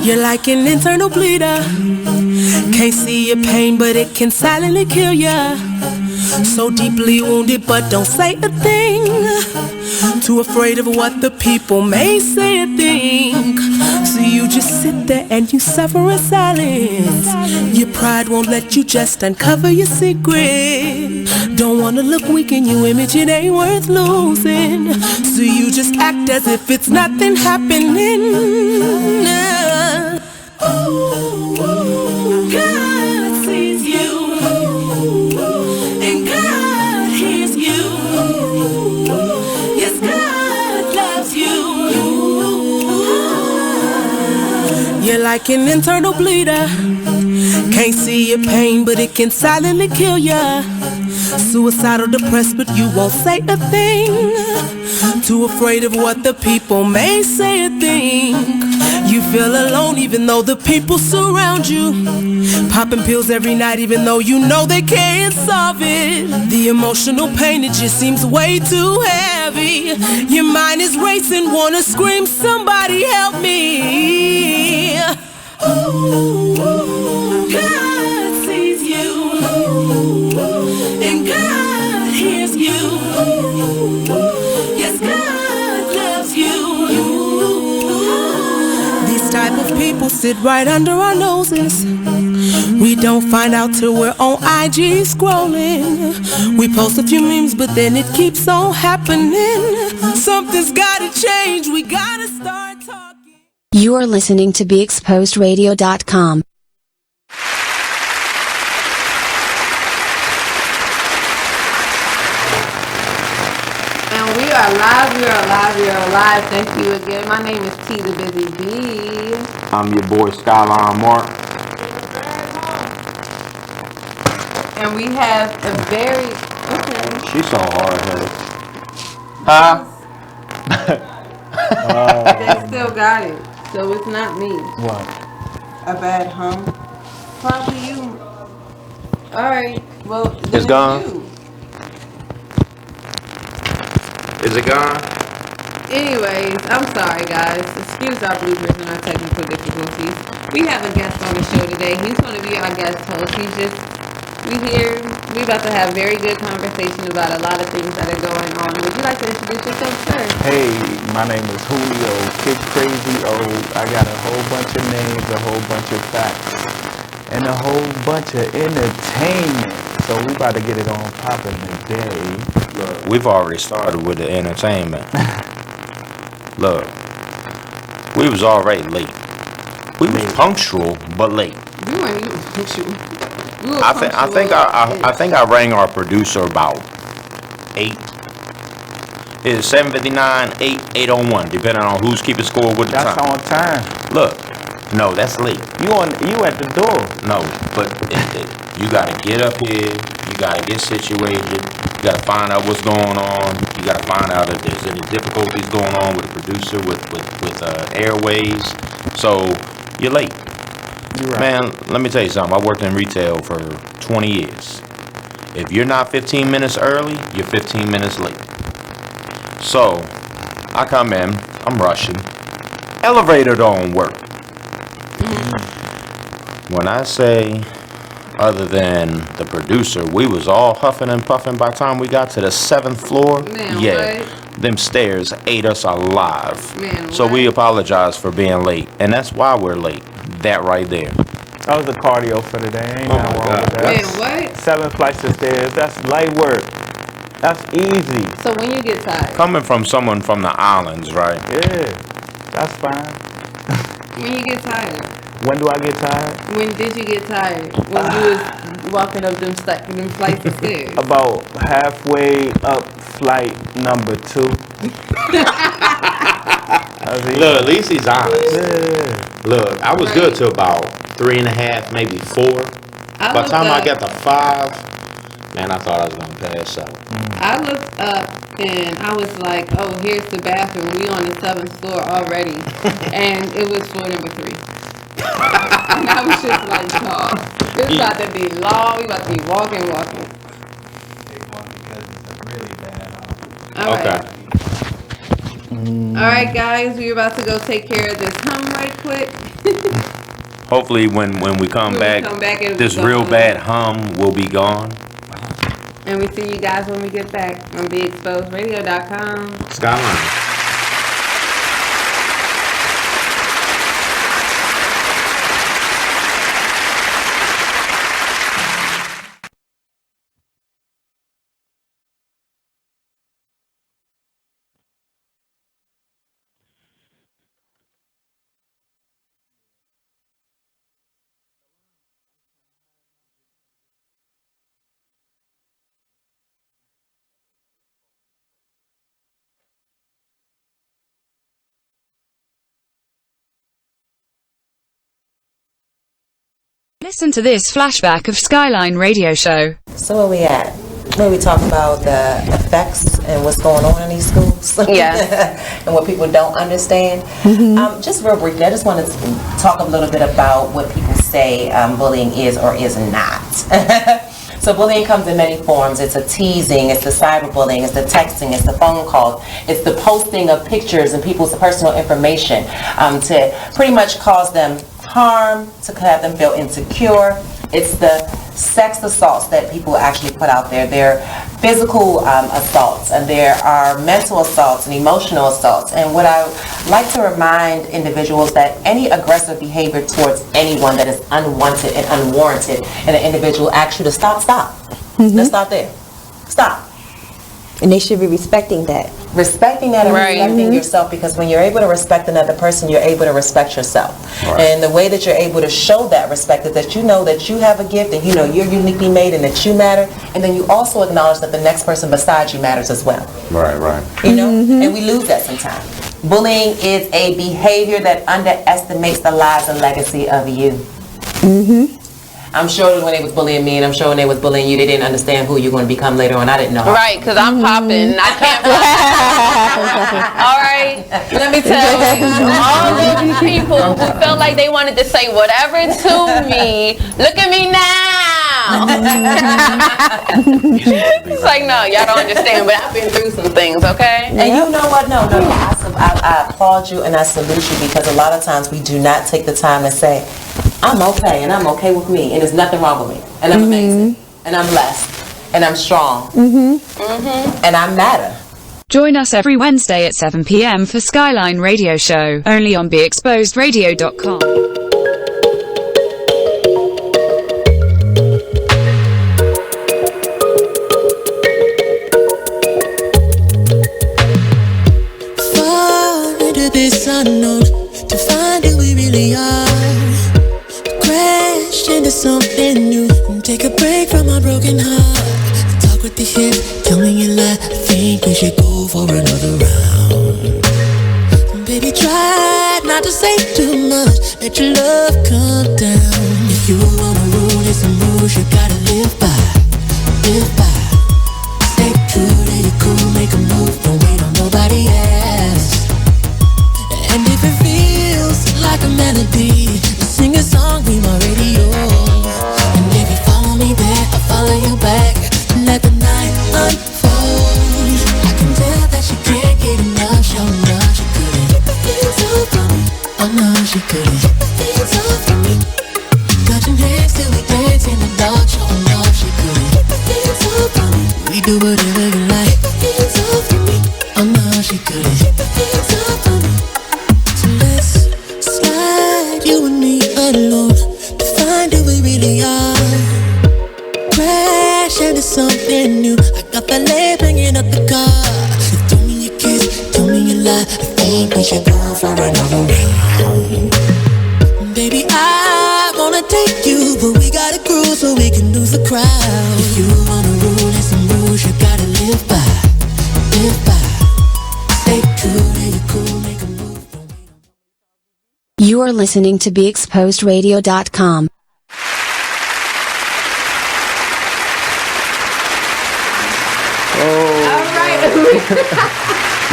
You're like an internal bleeder. Can't see your pain, but it can silently kill ya. So deeply wounded, but don't say a thing. Too afraid of what the people may say or think. So you just sit there and you suffer in silence. Your pride won't let you just uncover your secret. Don't wanna look weak in your image, it ain't worth losing. So you just act as if it's nothing happening. God sees you, and God hears you. Yes, God loves you. You're like an internal bleeder. Can't see your pain, but it can silently kill ya. Suicidal, depressed, but you won't say a thing. Too afraid of what the people may say or think. You feel alone even though the people surround you. Popping pills every night even though you know they can't solve it. The emotional pain, it just seems way too heavy. Your mind is racing, wanna scream, somebody help me. God sees you, and God hears you. Yes, God loves you. These type of people sit right under our noses. We don't find out till we're on IG scrolling. We post a few memes, but then it keeps on happening. Something's gotta change, we gotta start talking. You are listening to BeExposedRadio.com. And we are live. Thank you again. My name is T the Busy Bee. I'm your boy Skylyne Mark. And we have a very She's so hard-headed. Huh? They still got it. So it's not me. What? A bad hum. Probably you. Alright. Well, then It's gone? you. Is it gone? Anyways, I'm sorry guys. Excuse our bloopers and our technical difficulties. We have a guest on the show today. He's going to be our guest host. We about to have very good conversation about a lot of things that are going on. Would you like to introduce yourself, sir? Hey, my name is Julio, Kid Crazy O. I got a whole bunch of names, a whole bunch of facts, and a whole bunch of entertainment. So we about to get it on popping today. Look, we've already started with the entertainment. Look, we was already late. We was punctual, but late. You weren't even punctual. I think I rang our producer about 8. It's 7:59, 8:01, depending on who's keeping score with the That's time. on time. Look, no, that's late. You at the door. No, but you gotta get up here. You gotta get situated. You gotta find out what's going on. You gotta find out if there's any difficulties going on with the producer, with airways. So you're late. You're right. Man, let me tell you something. I worked in retail for 20 years. If you're not 15 minutes early, you're 15 minutes late. So, I come in, I'm rushing. Elevator don't work. When I say, other than the producer, we was all huffing and puffing by the time we got to the 7th floor. Man, yeah, what? them stairs ate us alive. Man, so what? we apologize for being late. And that's why we're late. That right there. That was the cardio for the day. Ain't nothing wrong with that. Man, what? 7 flights of stairs. That's light work. That's easy. So when you get tired? Coming from someone from the islands, right? Yeah, that's fine. When you get tired? When do I get tired? When did you get tired? When you was walking up them flights of stairs? About halfway up flight number 2. Look, at least he's honest. Yeah. Look, I was good till about 3.5, maybe 4. By the time I got to 5, man, I thought I was gonna pass out. I looked up and I was like, oh, here's the bathroom. We on the 7th floor already. And it was floor number 3. And I was just like, oh, this is about to be long. We about to be walking. Take one because it's a really bad All right. Okay. All right, guys, we're about to go take care of this hum right quick. Hopefully, when we come back, it'll this be real gone. bad hum will be gone. And we see you guys when we get back on BeExposedRadio.com. Skylyne. Listen to this flashback of Skylyne radio show. So where we at? Where we talk about the effects and what's going on in these schools? Yes. And what people don't understand. Just real briefly, I just wanted to talk a little bit about what people say bullying is or is not. So bullying comes in many forms. It's a teasing, it's the cyberbullying, it's the texting, it's the phone calls, it's the posting of pictures and people's personal information to pretty much cause them harm, to have them feel insecure. It's the sex assaults that people actually put out there. There are physical assaults, and there are mental assaults and emotional assaults. And what I like to remind individuals that any aggressive behavior towards anyone that is unwanted and unwarranted, and an individual asks you to stop. Let's stop there. Stop. And they should be respecting that. Respecting that and respecting yourself, because when you're able to respect another person, you're able to respect yourself. Right. And the way that you're able to show that respect is that you know that you have a gift and you know you're uniquely made and that you matter, and then you also acknowledge that the next person beside you matters as well. Right. You know? And we lose that sometimes. Bullying is a behavior that underestimates the lives and legacy of you. I'm sure that when they was bullying me, and I'm sure when they was bullying you, they didn't understand who you're going to become later on. I didn't know. Right, because I'm popping. I can't All right, let me tell you, all those people who felt like they wanted to say whatever to me, look at me now. It's like, no, y'all don't understand, but I've been through some things, okay? And you know what? No. I applaud you and I salute you, because a lot of times we do not take the time to say, I'm okay, and I'm okay with me, and there's nothing wrong with me, and I'm amazing, and I'm blessed, and I'm strong, and I matter. Join us every Wednesday at 7 p.m. for Skylyne Radio Show, only on BeExposedRadio.com. Fall into this unknown to find who we really are. Crash into something new and take a break from our broken heart. Talk with the hip, tell me you lie. I think we should go for another round. Baby, try not to say too much. Let your love come down. If you wanna rule, there's some rules you gotta live by. Live by. Stay true to your cool, make a move. Don't wait on nobody else. And if it feels like a melody, sing a song, be my radio. And if you follow me there, I'll follow you back. Let the night unfold. I can tell that she can't get enough. Show enough, she couldn't keep the things up from me. Oh no, she couldn't keep the things up from me. Touching hands till we dance in the dark. Show enough, she couldn't keep the things up from me. We do whatever you like. Keep the things up from me. Oh no, she couldn't keep the things up from me. So let's slide, you and me alone, to find who we really are. Crash into something new. I got that lamp hanging up the car. You threw me a kiss, told me you lie. I think we should go for another round. Baby, I wanna take you, but we gotta cruise so we can lose the crowd. If you wanna rule, there's some rules you gotta live by. Live by. Stay true to your cool, make a move. You are listening to BeExposedRadio.com.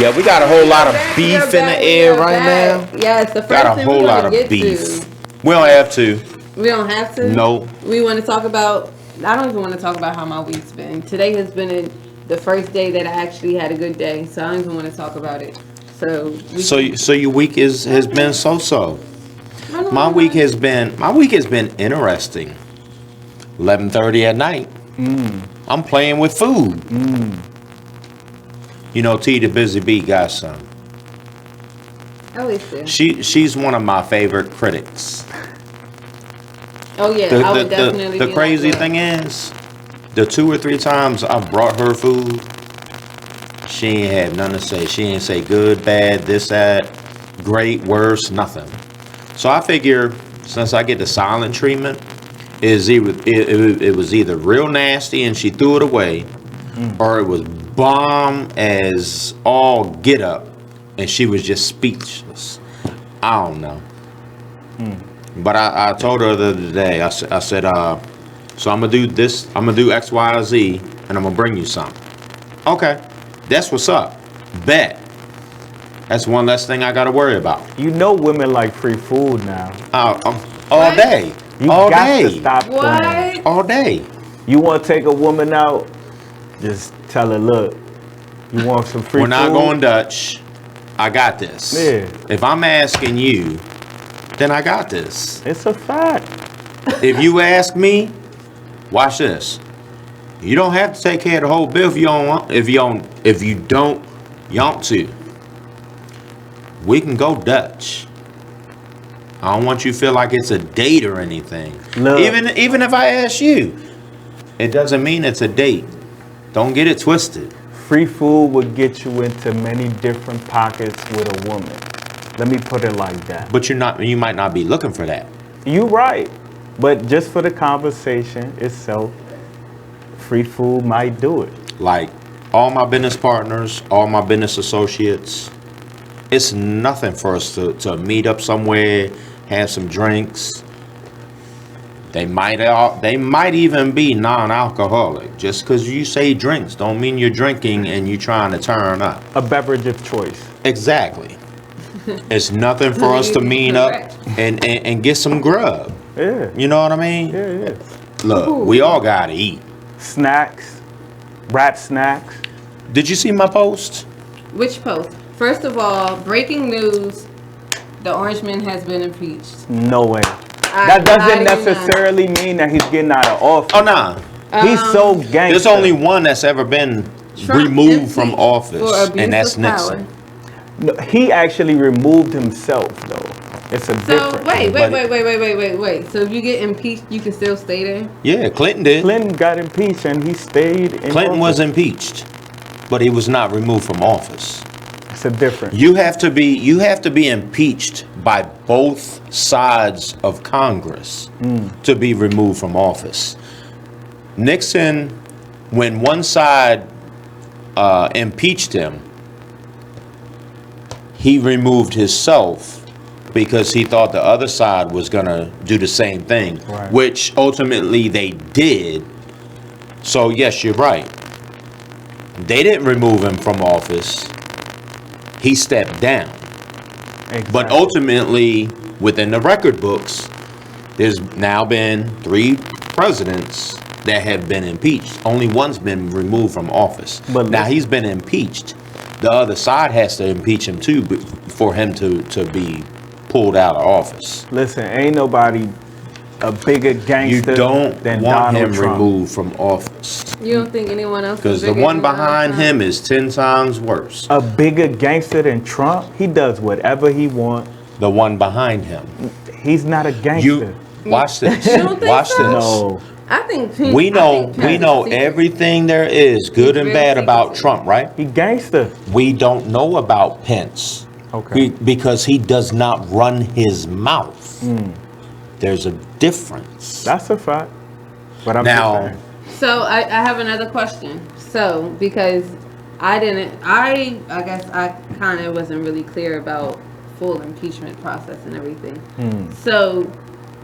Yeah, we got a whole lot of beef in the air right now. Yes, the first Got a thing whole we lot wanna of get beef. to. We don't have to. We don't have to? No. We want to talk about, I don't even want to talk about how my week's been. Today has been the first day that I actually had a good day, so I don't even want to talk about it. So So your week has been so. My week has been interesting. 11:30 at night. I'm playing with food. You know, T the Busy Bee got some. Alicia. She's one of my favorite critics. Oh yeah, I would definitely. The be crazy like that. thing is, the 2 or 3 times I've brought her food, she ain't have nothing to say. She ain't say good, bad, this, that, great, worse, nothing. So I figure, since I get the silent treatment, it was either real nasty and she threw it away, or it was bomb as all get up and she was just speechless. I don't know. But I told her the other day, I said, so I'm gonna do this, I'm gonna do X, Y, Z, and I'm gonna bring you something. Okay, that's what's up. Bet. That's one less thing I gotta worry about. You know women like free food now. All day. You all got day. to stop playing. What? All day. You want to take a woman out? Just tell her, look, you want some free We're food? not going Dutch. I got this. Yeah. If I'm asking you, then I got this. It's a fact. If you ask me, watch this. You don't have to take care of the whole bill if you don't want. If you don't want to. We can go Dutch. I don't want you to feel like it's a date or anything. Look. Even if I ask you, it doesn't mean it's a date. Don't get it twisted. Free food would get you into many different pockets with a woman. Let me put it like that. But you might not be looking for that. You right. But just for the conversation itself, free food might do it. Like all my business partners, all my business associates, it's nothing for us to meet up somewhere, have some drinks. They might even be non-alcoholic. Just because you say drinks don't mean you're drinking and you're trying to turn up. A beverage of choice. Exactly. It's nothing for us to meet up and get some grub. Yeah. You know what I mean? Yeah, it is. Look, we all gotta eat. Snacks. Rat snacks. Did you see my post? Which post? First of all, breaking news: the Orange Man has been impeached. No way. That doesn't necessarily mean that he's getting out of office. Oh, nah. He's so gangster. There's only one that's ever been Trump removed from impeached office, for abuse and that's of power. Nixon. No, he actually removed himself, though. It's a So difference. wait. So if you get impeached, you can still stay there? Yeah, Clinton did. Clinton got impeached and he stayed in Clinton was office. impeached, but he was not removed from office. It's a difference. You have to be impeached by both sides of Congress to be removed from office. Nixon, when one side impeached him, he removed himself because he thought the other side was gonna do the same thing, Right. which ultimately they did. So yes, you're right. They didn't remove him from office. He stepped down. Exactly. But ultimately, within the record books, there's now been 3 presidents that have been impeached. Only one's been removed from office. But now listen- he's been impeached. The other side has to impeach him too for him to be pulled out of office. Listen, ain't nobody a bigger You gangster don't than want Donald him Trump. removed from office. You don't think anyone else? Because is the bigger one than Donald behind Trump? him is 10 times worse. A bigger gangster than Trump? He does whatever he wants. The one behind him. He's not a gangster. You watch this. You don't think Watch so? this. No. I think We know everything there is, good and bad, about Trump, right? He gangster. We don't know about Pence. Okay. Because he does not run his mouth. There's a difference. That's a fact. But I'm Now- just saying. So I have another question. So because I guess I kind of wasn't really clear about full impeachment process and everything. So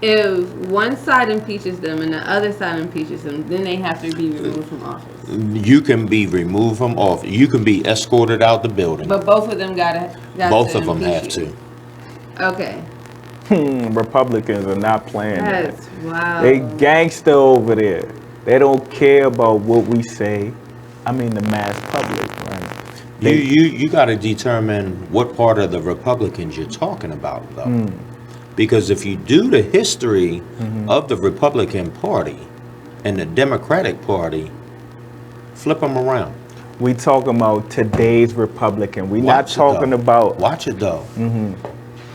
if one side impeaches them and the other side impeaches them, then they have to be removed from office. You can be removed from office. You can be escorted out the building. But both of them got Both to of them have impeach to. you. Okay. Republicans are not playing that. That's wow. They gangster over there. They don't care about what we say. I mean the mass public, right? You got to determine what part of the Republicans you're talking about, though. Because if you do the history of the Republican Party and the Democratic Party, flip them around. We talking about today's Republican. We're not Watch it, talking though. about. Watch it, though.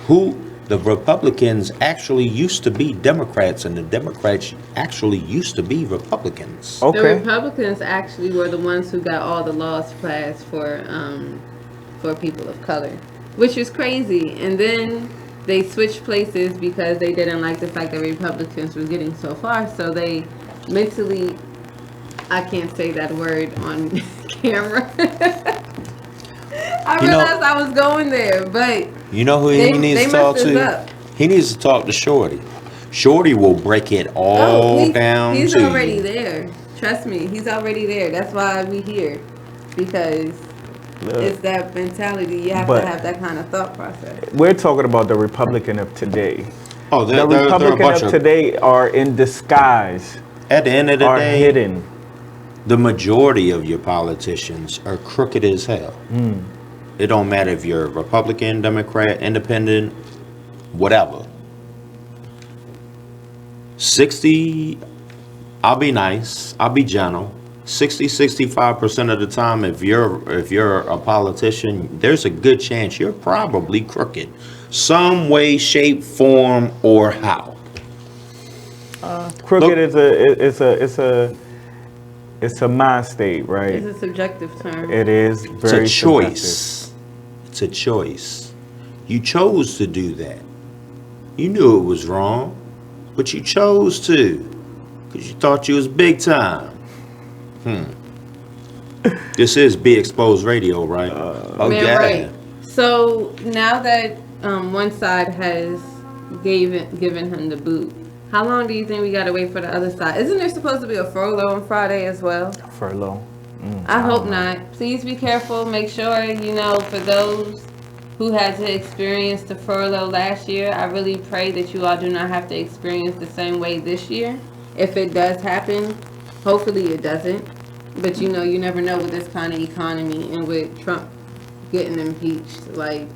Who the Republicans actually used to be Democrats, and the Democrats actually used to be Republicans. The Okay. Republicans actually were the ones who got all the laws passed for people of color, which is crazy. And then they switched places because they didn't like the fact that Republicans were getting so far. So they mentally, I can't say that word on camera. I realized I was going there, but You know who he needs to talk messed us to? up. He needs to talk to Shorty. Shorty will break it all down He's to already you. there. Trust me, he's already there. That's why we here, because it's that mentality. You have But- to have that kind of thought process. We're talking about the Republican of today. Oh, The Republican of today are in disguise, At the end of the are day, hidden. the majority of your politicians are crooked as hell. It don't matter if you're Republican, Democrat, Independent, whatever. 60, I'll be nice, I'll be gentle. 65% of the time, if you're a politician, there's a good chance you're probably crooked, some way, shape, form, or how. Crooked Look- it's a mind state, right? It's a subjective term. It is It's very a choice. It's a choice. You chose to do that. You knew it was wrong, but you chose to because you thought you was big time. This is Be Exposed Radio, right? Man, right. So now that one side has given him the boot, how long do you think we gotta wait for the other side? Isn't there supposed to be a furlough on Friday as well? Furlough. I hope not. Please be careful. Make sure, for those who had to experience the furlough last year, I really pray that you all do not have to experience the same way this year. If it does happen, hopefully it doesn't. But you never know with this kind of economy and with Trump getting impeached. Like,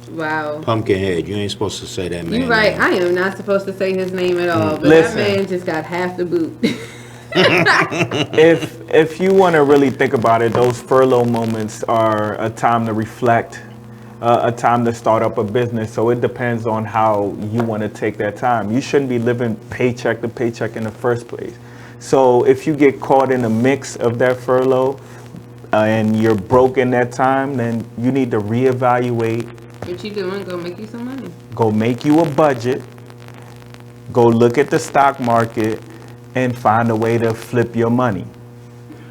wow. Pumpkinhead, you ain't supposed to say that man. You're right. name. I am not supposed to say his name at all. But Listen. that man just got half the boot. If you want to really think about it, those furlough moments are a time to reflect, a time to start up a business. So it depends on how you want to take that time. You shouldn't be living paycheck to paycheck in the first place. So if you get caught in the mix of that furlough and you're broke in that time, then you need to reevaluate. What you doing? Go make you some money. Go make you a budget. Go look at the stock market and find a way to flip your money.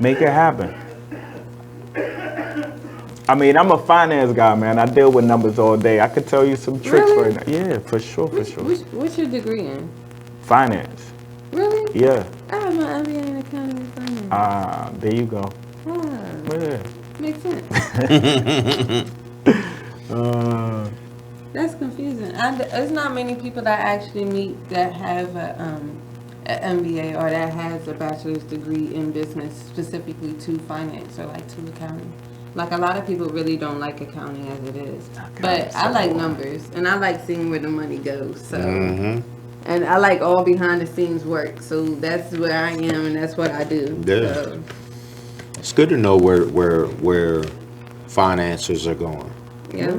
Make it happen. I mean, I'm a finance guy, man. I deal with numbers all day. I could tell you some tricks Really? right now. Yeah, for sure. What's your degree in? Finance. Really? Yeah. I have my MBA in accounting and finance. There you go. Yeah. Makes sense. That's confusing. There's not many people that I actually meet that have an MBA or that has a bachelor's degree in business, specifically to finance or like to accounting. Like a lot of people really don't like accounting as it is, but I like numbers and I like seeing where the money goes. So, and I like all behind the scenes work. So that's where I am and that's what I do. Yeah. So. It's good to know where finances are going. Yeah.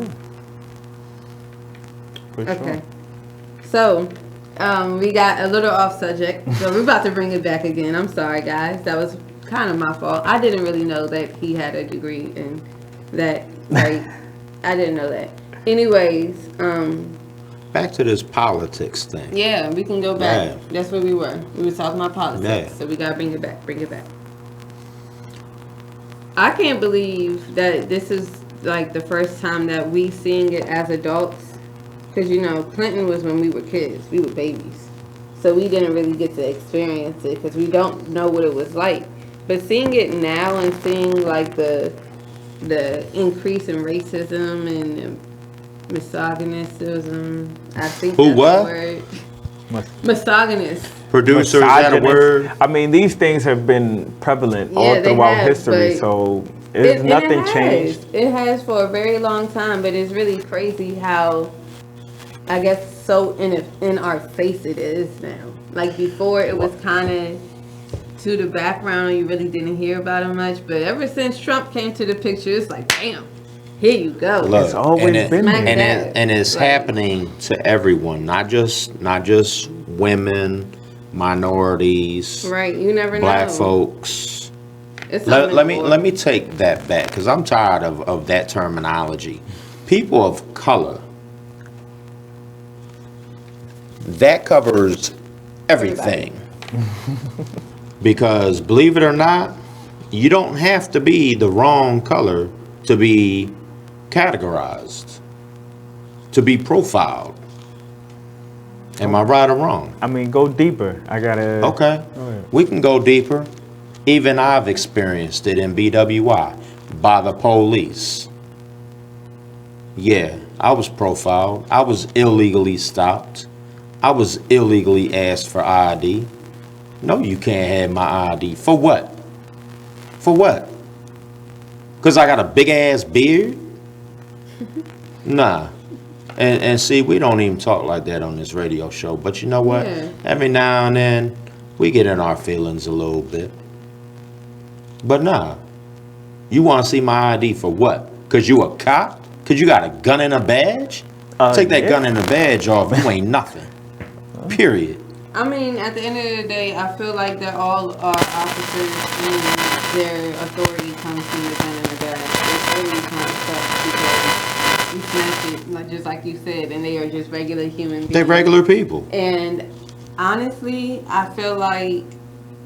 For Okay. sure. So, we got a little off subject, so we're about to bring it back again. I'm sorry, guys. That was kind of my fault. I didn't really know that he had a degree in that. Right? I didn't know that. Anyways, Back to this politics thing. yeah, we can go back. Yeah. That's where we were. We were talking about politics, Yeah. so we gotta bring it back. Bring it back. I can't believe that this is like the first time that we seeing it as adults. Because, Clinton was when we were kids. We were babies. So we didn't really get to experience it because we don't know what it was like. But seeing it now and seeing like the increase in racism and misogynism, I think Who, that's what? the word. Misogynist. Producer, is that a Misogynist. word? I mean, these things have been prevalent all Yeah, they throughout have, history. but So It's nothing it has. changed. It has for a very long time, but it's really crazy how, I guess, so in our face it is now. Like before, it was kind of to the background. You really didn't hear about it much, but ever since Trump came to the picture, it's like, bam, here you go. Look, It's always and it- been Smack there. that. and it's Right. happening to everyone, not just women, minorities, Right, you never black know. folks. It's Let me take that back because I'm tired of that terminology. People of color. That covers everything. Because believe it or not, you don't have to be the wrong color to be categorized, to be profiled. Am I right or wrong? I mean, go deeper. I gotta. Okay, Go ahead. we can go deeper. Even I've experienced it in BWI by the police. Yeah, I was profiled. I was illegally stopped. I was illegally asked for ID. No, you can't have my ID. For what? For what? Because I got a big ass beard? Nah. And see, we don't even talk like that on this radio show. But you know what? Yeah. Every now and then, we get in our feelings a little bit. But nah. You want to see my ID for what? Because you a cop? Because you got a gun and a badge? Take that Yeah. gun and a badge off. You ain't nothing. Period. I mean, at the end of the day, I feel like that all our officers and their authority comes from the gun and the badge. It's really kind of sucks because we snatch it, like just like you said, and they are just regular human beings. They regular people. And honestly, I feel like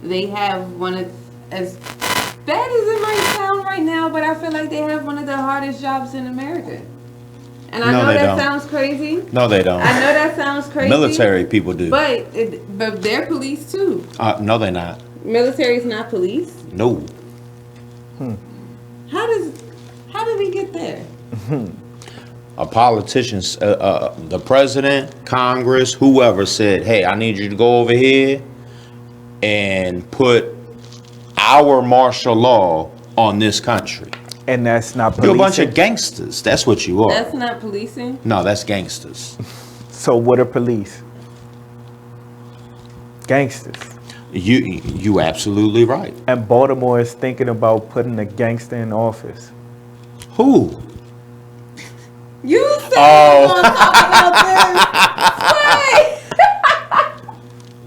they have one of, as bad as it might sound right now, but I feel like they have one of the hardest jobs in America. And I No, know they that don't. sounds crazy. No, they don't. I know that sounds crazy. Military people do. But they're police too. No, they're not. Military is not police. No. How did we get there? A politician, the president, Congress, whoever said, hey, I need you to go over here and put our martial law on this country. And that's not You're a bunch policing. of gangsters. That's what you are. That's not policing. No, that's gangsters. So what are police? Gangsters. You absolutely right. And Baltimore is thinking about putting a gangster in office. Who? You said Oh. you want to talk about this.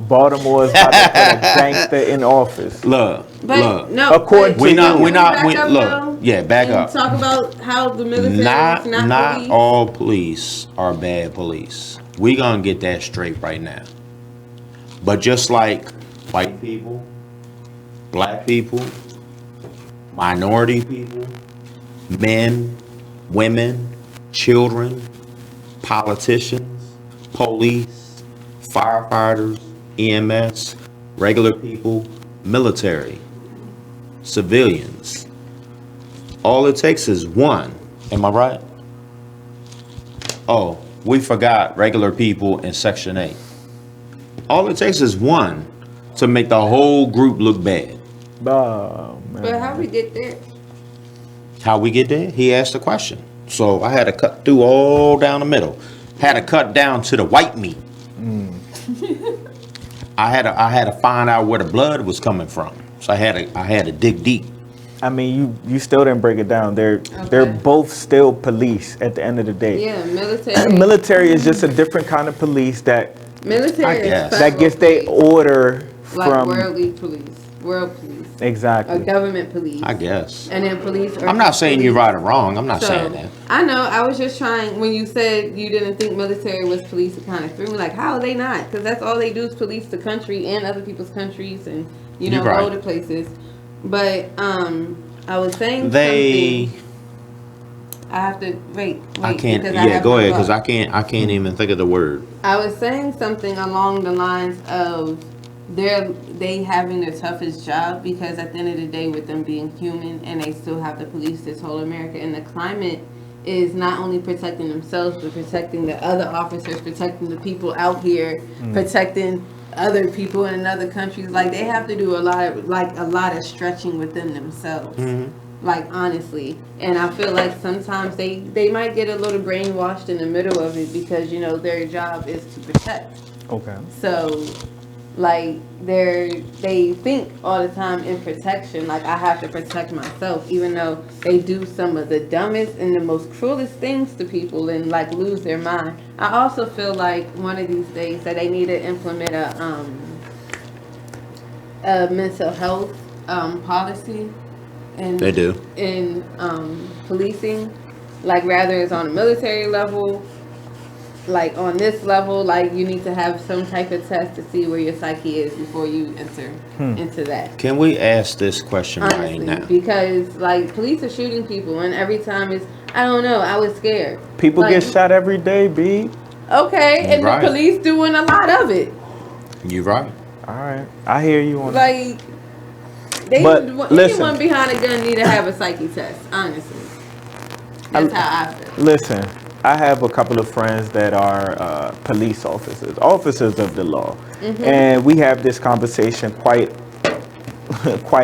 Wait. Baltimore is about to put a gangster in office. Look, But look. no. According but to We not- can we not- we- back up, look, though, yeah, back and up. Talk about how the military Not is not police. all police are bad police. We gonna get that straight right now. But just like white people, black people, minority people, men, women, children, politicians, police, firefighters, EMS, regular people, military, civilians. All it takes is one. Am I right? Oh, we forgot regular people in Section 8. All it takes is one to make the whole group look bad. Oh, man. But how we get there? How we get there? He asked the question. So I had to cut through all down the middle. Had to cut down to the white meat. I had to find out where the blood was coming from. So I had to dig deep. I mean, you still didn't break it down. They're both still police at the end of the day. Yeah, military. Military is just a different kind of police that Military guess. is that gets their federal order police, like from worldly police, world police, or exactly. government police. I guess. And then police. Are I'm not saying you're police. right or wrong. I'm not So, saying that. I know. I was just trying. When you said you didn't think military was police, it kind of threw me. Like, how are they not? Because that's all they do is police the country and other people's countries, and you know, You're right. go to places. But I was saying They. something. I have to wait. I can't. because Yeah, have go my ahead, because thought. I can't even think of the word. I was saying something along the lines of they having the toughest job because at the end of the day, with them being human and they still have to police this whole America, and the climate is not only protecting themselves but protecting the other officers, protecting the people out here, protecting other people in other countries. Like they have to do a lot of stretching within themselves. Like, honestly. And I feel like sometimes they might get a little brainwashed in the middle of it because, you know, their job is to protect. Okay. So, like, they think all the time in protection, like, I have to protect myself, even though they do some of the dumbest and the most cruelest things to people and, like, lose their mind. I also feel like one of these days that they need to implement a mental health policy. They do. In policing, like, rather it's on a military level, like on this level, like you need to have some type of test to see where your psyche is before you enter into that. Can we ask this question Honestly, right now? because like police are shooting people, and every time it's, I don't know, I was scared. People like, get shot every day, B. Okay, and Right. the police doing a lot of it. You're right. All right, I hear you on that. Like, anyone behind a gun need to have a psyche test. Honestly, that's how I feel. Listen, I have a couple of friends that are police officers of the law, and we have this conversation quite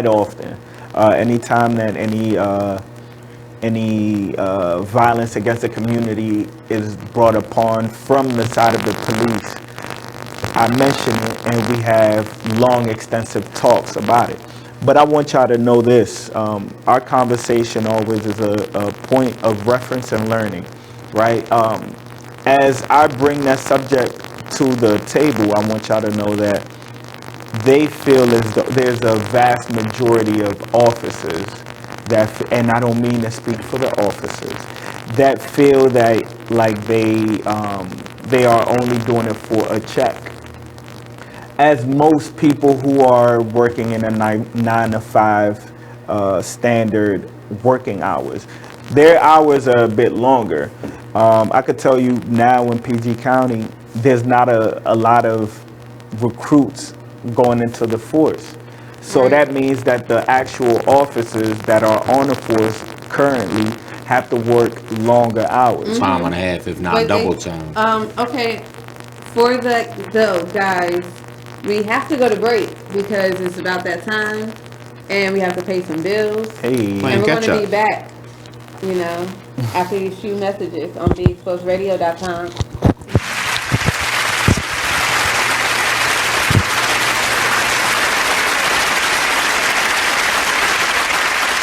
often. Anytime that any violence against the community is brought upon from the side of the police, I mention it, and we have long, extensive talks about it. But I want y'all to know this. Our conversation always is a point of reference and learning, right? As I bring that subject to the table, I want y'all to know that they feel as though there's a vast majority of officers that, and I don't mean to speak for the officers, that feel that like they are only doing it for a check. As most people who are working in a 9 to 5 standard working hours, their hours are a bit longer. I could tell you now in PG County, there's not a lot of recruits going into the force. So that means that the actual officers that are on the force currently have to work longer hours. Time and a half, if not double time. Okay, for that though, guys, we have to go to break because it's about that time, and we have to pay some bills. Hey, And we're going to be back, you know, after these few messages on BeExposedRadio.com.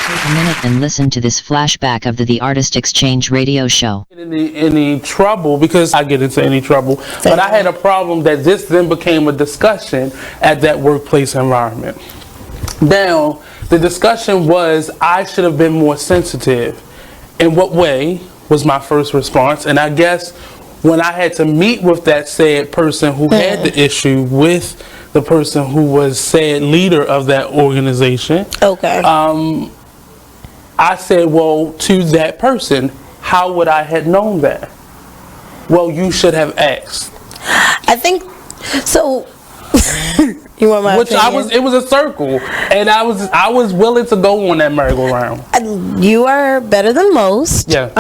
Take a minute and listen to this flashback of the Artist Exchange radio show. Any trouble, because I get into any trouble, but I had a problem that this then became a discussion at that workplace environment. Now, the discussion was I should have been more sensitive. In what way was my first response? And I guess when I had to meet with that said person who had the issue with the person who was said leader of that organization, I said, well, to that person, how would I have known that? Well, you should have asked. I think so. You want my opinion? It was a circle, and I was willing to go on that merry-go-round. You are better than most. Yeah.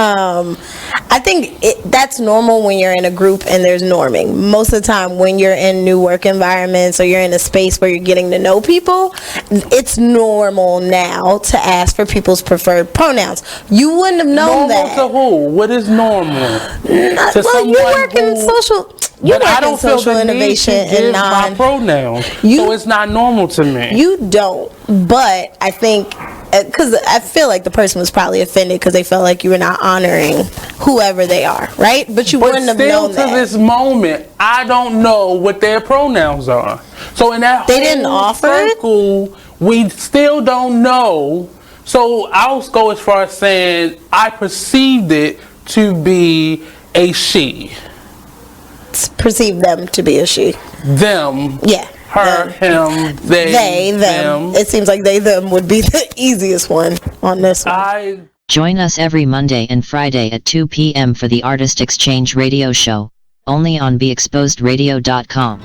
I think that's normal when you're in a group and there's norming. Most of the time when you're in new work environments or you're in a space where you're getting to know people, it's normal now to ask for people's preferred pronouns. You wouldn't have known that. Normal to who? What is normal? Well, you work in social... You but work I don't in social feel the innovation need to give and my pronouns, so it's not normal to me. You don't, but I think, because I feel like the person was probably offended because they felt like you were not honoring whoever they are, right? But you wouldn't have known that. Still to this moment, I don't know what their pronouns are. So in that didn't offer circle, we still don't know. So I'll go as far as saying I perceived it to be a she. Perceive them to be a she. Them. Yeah. Her, him, they, them. It seems like they, them would be the easiest one on this one. Join us every Monday and Friday at 2 p.m. for the Artist Exchange radio show, only on BeExposedRadio.com.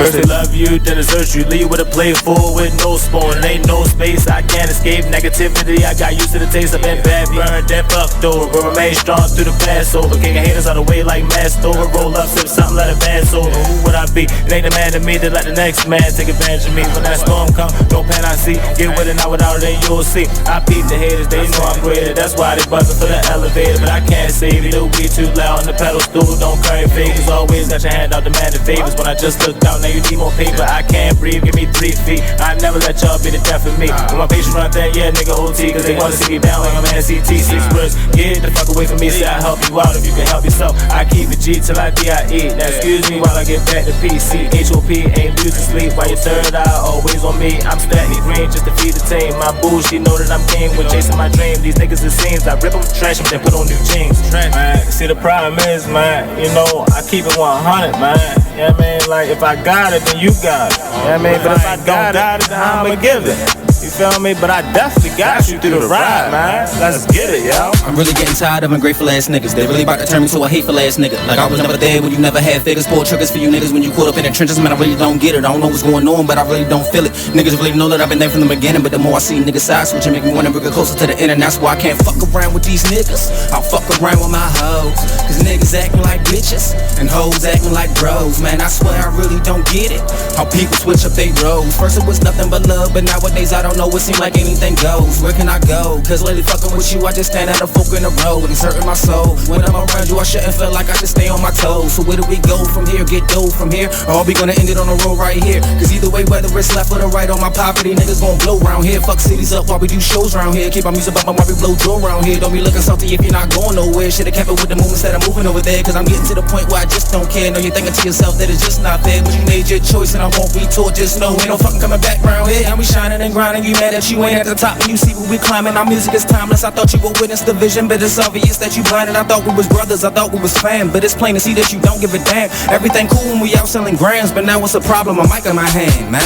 First they love you, then desert you, leave with a plate full with no spoon. Ain't no space, I can't escape negativity. I got used to the taste, I've been bad, burned, then fucked over. But remain strong through the Passover. Kicking haters out of the way like masked over. Roll up, sip something, let it pass over. Who would I be? It ain't the man to me to let the next man take advantage of me. When that storm come, no pen I see. Get with it, not without it, then you'll see. I peep the haters, they know I'm greater. That's why they buzzing for the elevator. But I can't save it, it'll be too loud on the pedal stool. Don't curry favors, always got your hand out demanding favors. When I just looked out, now you need more paper. I can't breathe, give me 3 feet. I never let y'all be the death of me. When my patience run thin, yeah, nigga OT. Cause they wanna see me down like I'm NCT. 6 words, get the fuck away from me. Say I help you out if you can help yourself. I keep it G till I DIE. Now excuse me while I get back to PC. HOP ain't used to sleep while your third eye always on me. I'm stacking green just to feed the team. My boo, she know that I'm king when chasing my dream. These niggas it seems I rip them, trash them, then put on new jeans. Man, see the problem is, man, you know, I keep it 100, man. Yeah, man, like if I got it, then you got it. Yeah, man, but if I don't got it, then I'ma give it. You feel me? But I definitely got you through the ride, man. Let's get it, yo. I'm really getting tired of ungrateful ass niggas. They really about to turn me to a hateful ass nigga. Like I was never there when you never had figures. Pull triggers for you niggas when you caught up in the trenches. Man, I really don't get it. I don't know what's going on, but I really don't feel it. Niggas really know that I've been there from the beginning. But the more I see niggas side switching, make me wanna bring it closer to the end. And that's why I can't fuck around with these niggas. I'll fuck around with my hoes. Cause niggas acting like bitches and hoes acting like bros. Man, I swear I really don't get it. How people switch up they roles. First it was nothing but love, but nowadays I don't know. It seems like anything goes. Where can I go? Cause lately fucking with you, I just stand at a fork in the road. And it's hurting my soul. When I'm around you, I shouldn't feel like I should stay on my toes. So where do we go from here? Get dough from here? Or are we gonna end it on the road right here? Cause either way, whether it's left or the right on my property, niggas gon' blow round here. Fuck cities up while we do shows round here. Keep our music bumping while we blow Joe round here. Don't be looking salty if you're not going nowhere. Should've kept it with the move instead of moving over there. Cause I'm getting to the point where I just don't care. Know you're thinking to yourself that it's just not fair. But you made your choice and I won't be taught. Just know ain't no fucking coming back round here. And we shining and grinding. You mad that you ain't at the top and you see what we climbing. Our music is timeless. I thought you would witness the vision, but it's obvious that you blinded. I thought we was brothers. I thought we was fam. But it's plain to see that you don't give a damn. Everything cool when we out selling grams, but now it's a problem. A mic in my hand, man.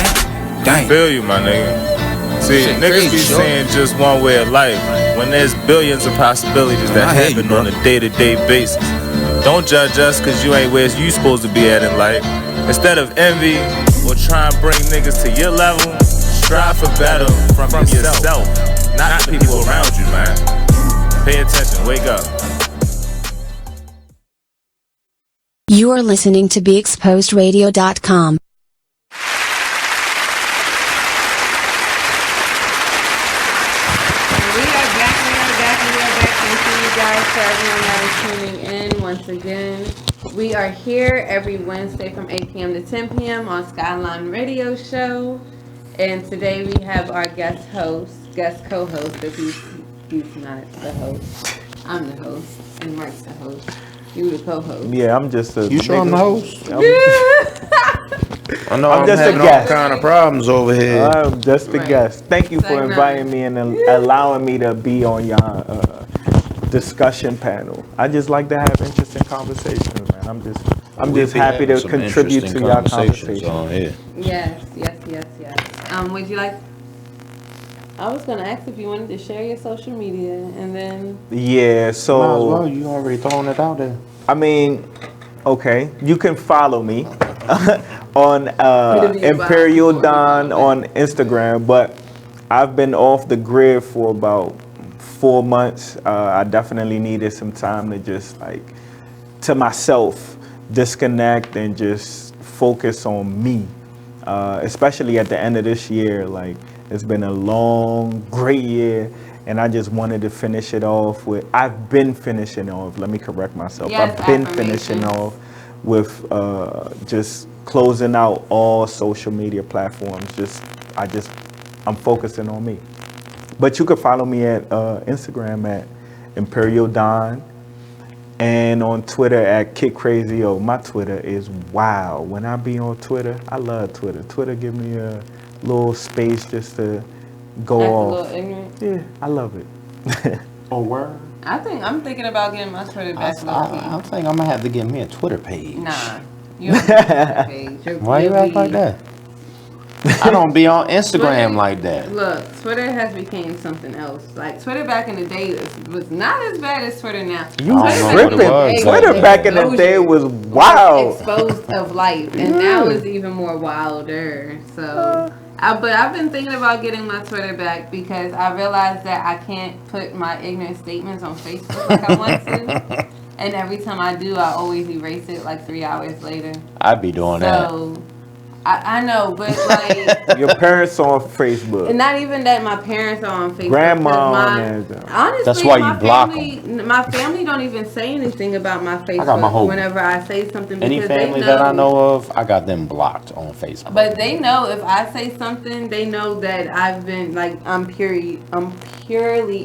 Dang. I feel you, my nigga. See, shit, niggas be saying just one way of life when there's billions of possibilities that happen on a day-to-day basis. Don't judge us cause you ain't where you supposed to be at in life. Instead of envy or try and bring niggas to your level, strive for better from yourself, not the people around you, man. Pay attention, wake up. You are listening to BeExposedRadio.com. Once again, we are here every Wednesday from 8 p.m. to 10 p.m. on Skylyne Radio Show, and today we have our guest co-host, because he's not the host. I'm the host, and Mark's the host. You the co-host. Yeah, I'm just a. You sure I'm the host? I know I'm just having a guest. all kind of problems over here. I'm just a guest. Thank you for inviting me and allowing me to be on your discussion panel. I just like to have interesting conversations, man. I'm just happy to contribute to your conversations. On here. Yes. Would you like? I was gonna ask if you wanted to share your social media, and then. Yeah. So. Might as well. You already throwing it out there. I mean, okay. You can follow me on Imperial Don on Instagram, but I've been off the grid for about 4 months. I definitely needed some time to just to myself, disconnect and just focus on me. Especially at the end of this year, it's been a long, great year, and I just wanted to finish it off with. I've been finishing off. Let me correct myself. Yes, I've been finishing off with just closing out all social media platforms. I'm focusing on me. But you can follow me at Instagram at Imperial Don and on Twitter at Kid Crazy O. My Twitter is wild. When I be on Twitter, I love Twitter. Twitter give me a little space just to go off. A little ignorant. Yeah, I love it. Oh, word? I'm thinking about getting my Twitter back. I think I'm gonna have to get me a Twitter page. Nah, you don't have a Twitter page. Why you act like that? I don't be on Instagram like that. Look, Twitter has become something else. Like, Twitter back in the day was not as bad as Twitter now. You tripping. Twitter back in the day was wild. Exposed of life. And now it's even more wilder. So, but I've been thinking about getting my Twitter back because I realized that I can't put my ignorant statements on Facebook like I want to. And every time I do, I always erase it like 3 hours later. I'd be doing that. So, I know, but like... Your parents are on Facebook. And not even that my parents are on Facebook. Grandma on there. Honestly, that's why you block them. My family don't even say anything about my Facebook I got my whole, whenever I say something. Any family that I know of, I got them blocked on Facebook. But they know if I say something, they know that I've been, like, I'm purely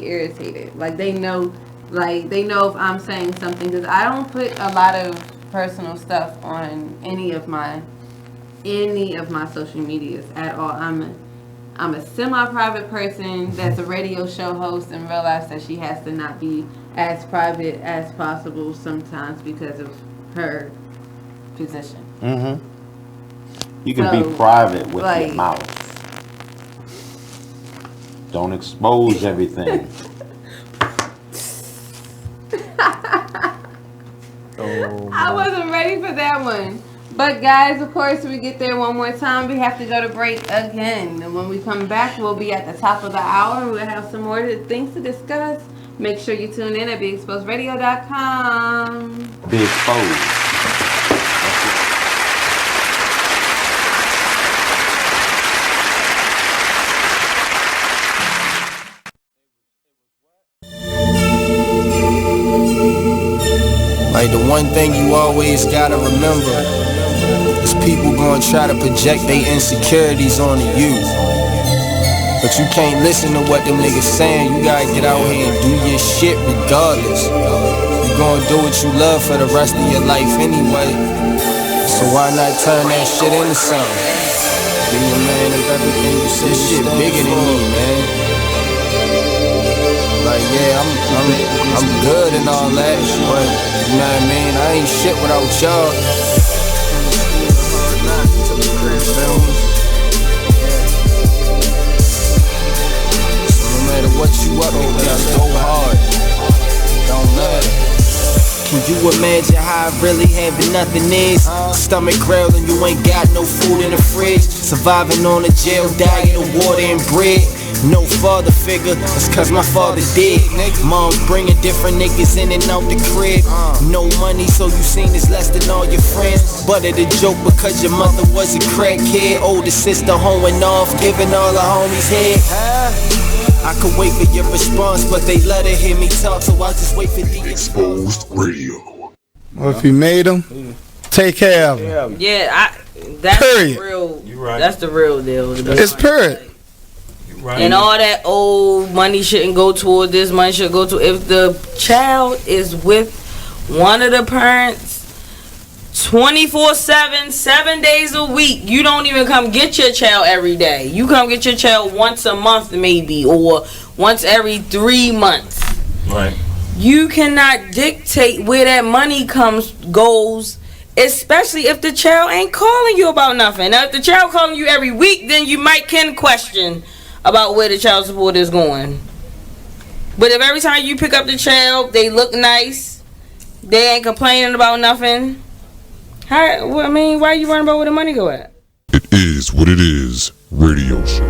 irritated. Like, they know if I'm saying something. Because I don't put a lot of personal stuff on any of my social medias at all. I'm a semi-private person that's a radio show host and realize that she has to not be as private as possible sometimes because of her position. Mm-hmm. You can be private with your mouth. Don't expose everything. I wasn't ready for that one. But guys, of course, we get there one more time. We have to go to break again. And when we come back, we'll be at the top of the hour. We'll have some more things to discuss. Make sure you tune in at BeExposedRadio.com. Be exposed. Like the one thing you always gotta remember is people gonna try to project their insecurities onto you. But you can't listen to what them niggas saying. You gotta get out here and do your shit regardless. You gonna do what you love for the rest of your life anyway. So why not turn that shit into something? Be a man of everything you say. This shit bigger than me, man. Like yeah, I'm good and all that, but you know what I mean? I ain't shit without y'all. So no matter what you up to, just go hard. Don't matter. Can you imagine how I really having nothing is? Stomach growling, you ain't got no food in the fridge. Surviving on a jail diet of water and bread. No father figure, it's cause my father dead. Mom's bringing different niggas in and out the crib. No money, so you seen it's less than all your friends. But it a joke because your mother was a crackhead. Older sister hoeing off, giving all the homies head. I could wait for your response, but they let her hear me talk, so I'll just wait for the Exposed Radio. Well, if you made them, take care of them. Yeah, that's period. The real. Right. That's the real deal. It's period. Right. And all that old money shouldn't go toward this, money should go to if the child is with one of the parents 24/7, 7 days a week. You don't even come get your child every day. You come get your child once a month maybe, or once every 3 months. Right. You cannot dictate where that money goes, especially if the child ain't calling you about nothing. Now if the child calling you every week, then you can question about where the child support is going. But if every time you pick up the child, they look nice, they ain't complaining about nothing, why are you worrying about where the money go at? It is what it is. Radio show.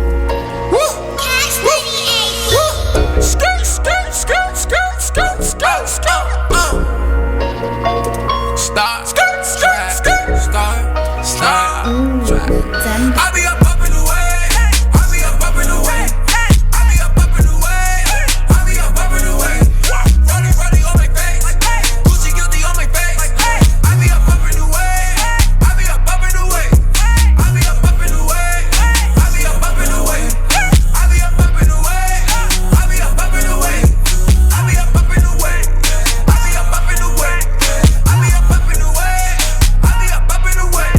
Skirt, skirt, skirt, skirt, skirt, skirt, skirt. Start, skirt, skirt, skirt, start. I be up in the way. I be up in the way. I be up in the way. I be up in the way. Running on my face. Gucci guilty on my face. I be up in the way. I be up in the way. I be up in the way. I be up in the way. I be up in the way. I be up in the way. I be up in the way. I be up in the way. I be up in the way. I be up in the way.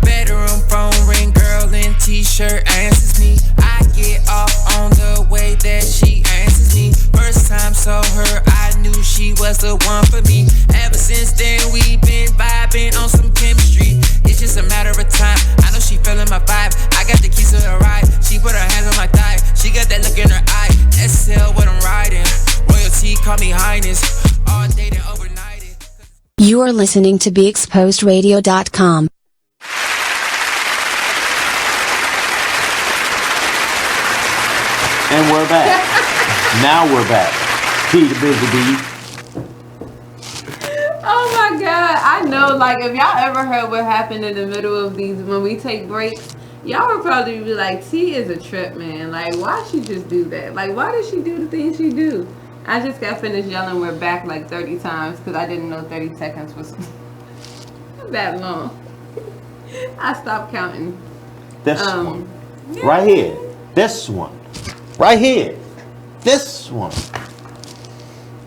Bedroom phone ring, girl in t-shirt answers me. I get off on the way that she answers me. First time saw her, I knew she was the one for me. Ever since then, we been vibing on some chemistry. It's just a matter of time. I know she feeling my vibe. I to the right. She put her hands on my thigh. She got that look in her eye. SL what I'm riding. Royalty, call me highness. All day and overnight. You are listening to BeExposedRadio.com. And we're back. Now we're back. P the Busy Bee. Oh my God. I know, like, if y'all ever heard what happened in the middle of these, when we take breaks, y'all would probably be like, T is a trip, man. Like, why she just do that? Like, why does she do the things she do? I just got finished yelling we're back like 30 times because I didn't know 30 seconds was that long. I stopped counting. This one. Right here. This one. Right here. This one.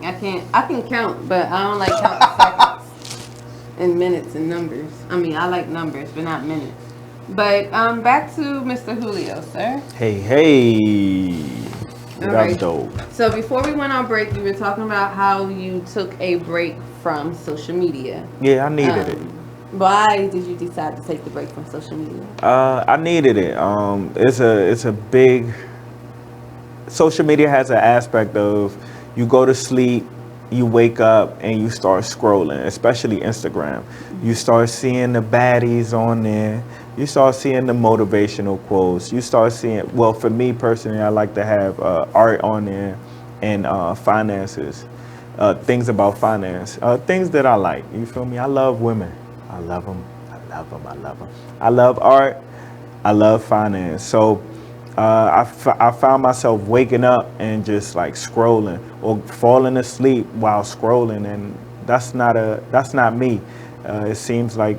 I can count, but I don't like counting seconds and minutes and numbers. I mean, I like numbers, but not minutes. But back to Mr. Julio, sir. Hey. That's dope. So before we went on break, you were talking about how you took a break from social media. Yeah, I needed it. Why did you decide to take the break from social media? I needed it. It's a big. Social media has an aspect of you go to sleep, you wake up, and you start scrolling, especially Instagram. You start seeing the baddies on there. You start seeing the motivational quotes. You start seeing, well, for me personally, I like to have art on there and finances, things about finance, things that I like. You feel me? I love women. I love them. I love them. I love them. I love art. I love finance. So I found myself waking up and just like scrolling or falling asleep while scrolling, and that's not me. It seems like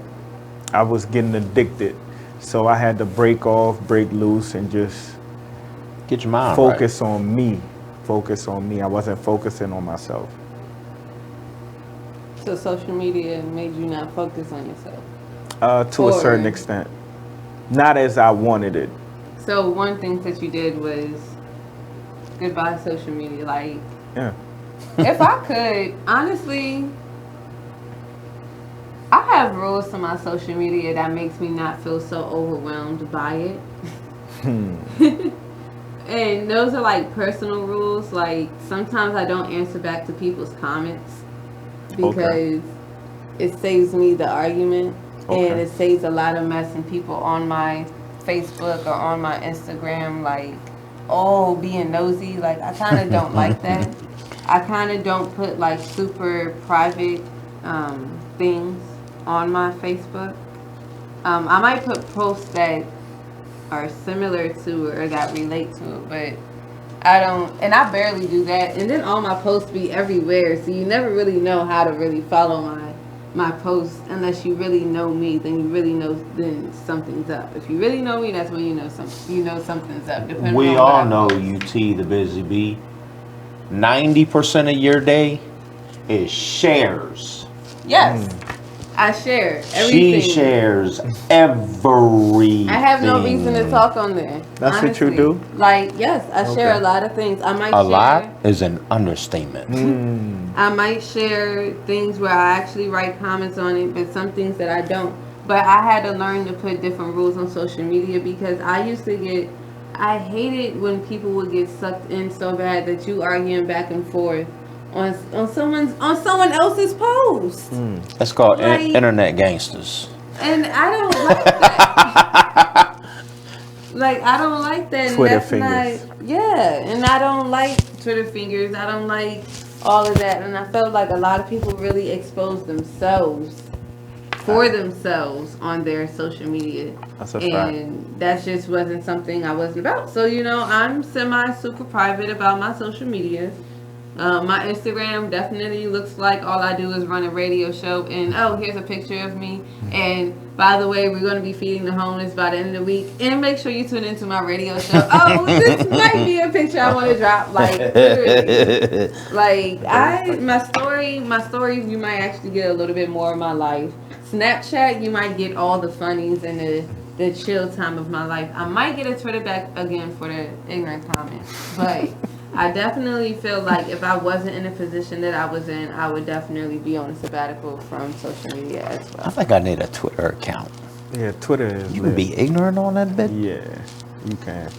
I was getting addicted, so I had to break loose, and just get your mind focus on me. Focus on me. I wasn't focusing on myself. So social media made you not focus on yourself? To a certain extent, not as I wanted it. So one thing that you did was goodbye social media. Like, yeah. If I could, honestly, I have rules to my social media that makes me not feel so overwhelmed by it. And those are like personal rules. Like sometimes I don't answer back to people's comments because it saves me the argument and it saves a lot of messing people on my Facebook or on my Instagram, like, oh, being nosy. Like, I kind of don't like that. I kind of don't put like super private things on my Facebook. I might put posts that are similar to it or that relate to it, but I don't, and I barely do that. And then all my posts be everywhere, so you never really know how to really follow my posts unless you really know me. Then you really know, then something's up. If you really know me, that's when you know something's up. We all know you, T the Busy Bee. 90% of your day is shares. Yes. I share everything. She shares everything. I have no reason to talk on there. That's honestly. what you do? Like, yes, I share a lot of things. I might a share. lot is an understatement. I might share things where I actually write comments on it, but some things that I don't. But I had to learn to put different rules on social media because I used to I hated when people would get sucked in so bad that you arguing back and forth on someone else's post. That's called internet gangsters. And I don't like that. Like, I don't like that. Twitter and fingers. And I don't like Twitter fingers. I don't like all of that. And I felt like a lot of people really expose themselves for themselves on their social media. That's a fact. And that just wasn't something I wasn't about. So, I'm super private about my social media. My Instagram definitely looks like all I do is run a radio show, and here's a picture of me, and by the way, we're going to be feeding the homeless by the end of the week, and make sure you tune into my radio show. This might be a picture I want to drop, like, literally. Like, my stories, you might actually get a little bit more of my life. Snapchat, you might get all the funnies and the chill time of my life. I might get a Twitter back again for the ignorant comments, but I definitely feel like if I wasn't in the position that I was in, I would definitely be on a sabbatical from social media as well. I think I need a Twitter account. Yeah, Twitter is You would be ignorant on that bit? Yeah. You can.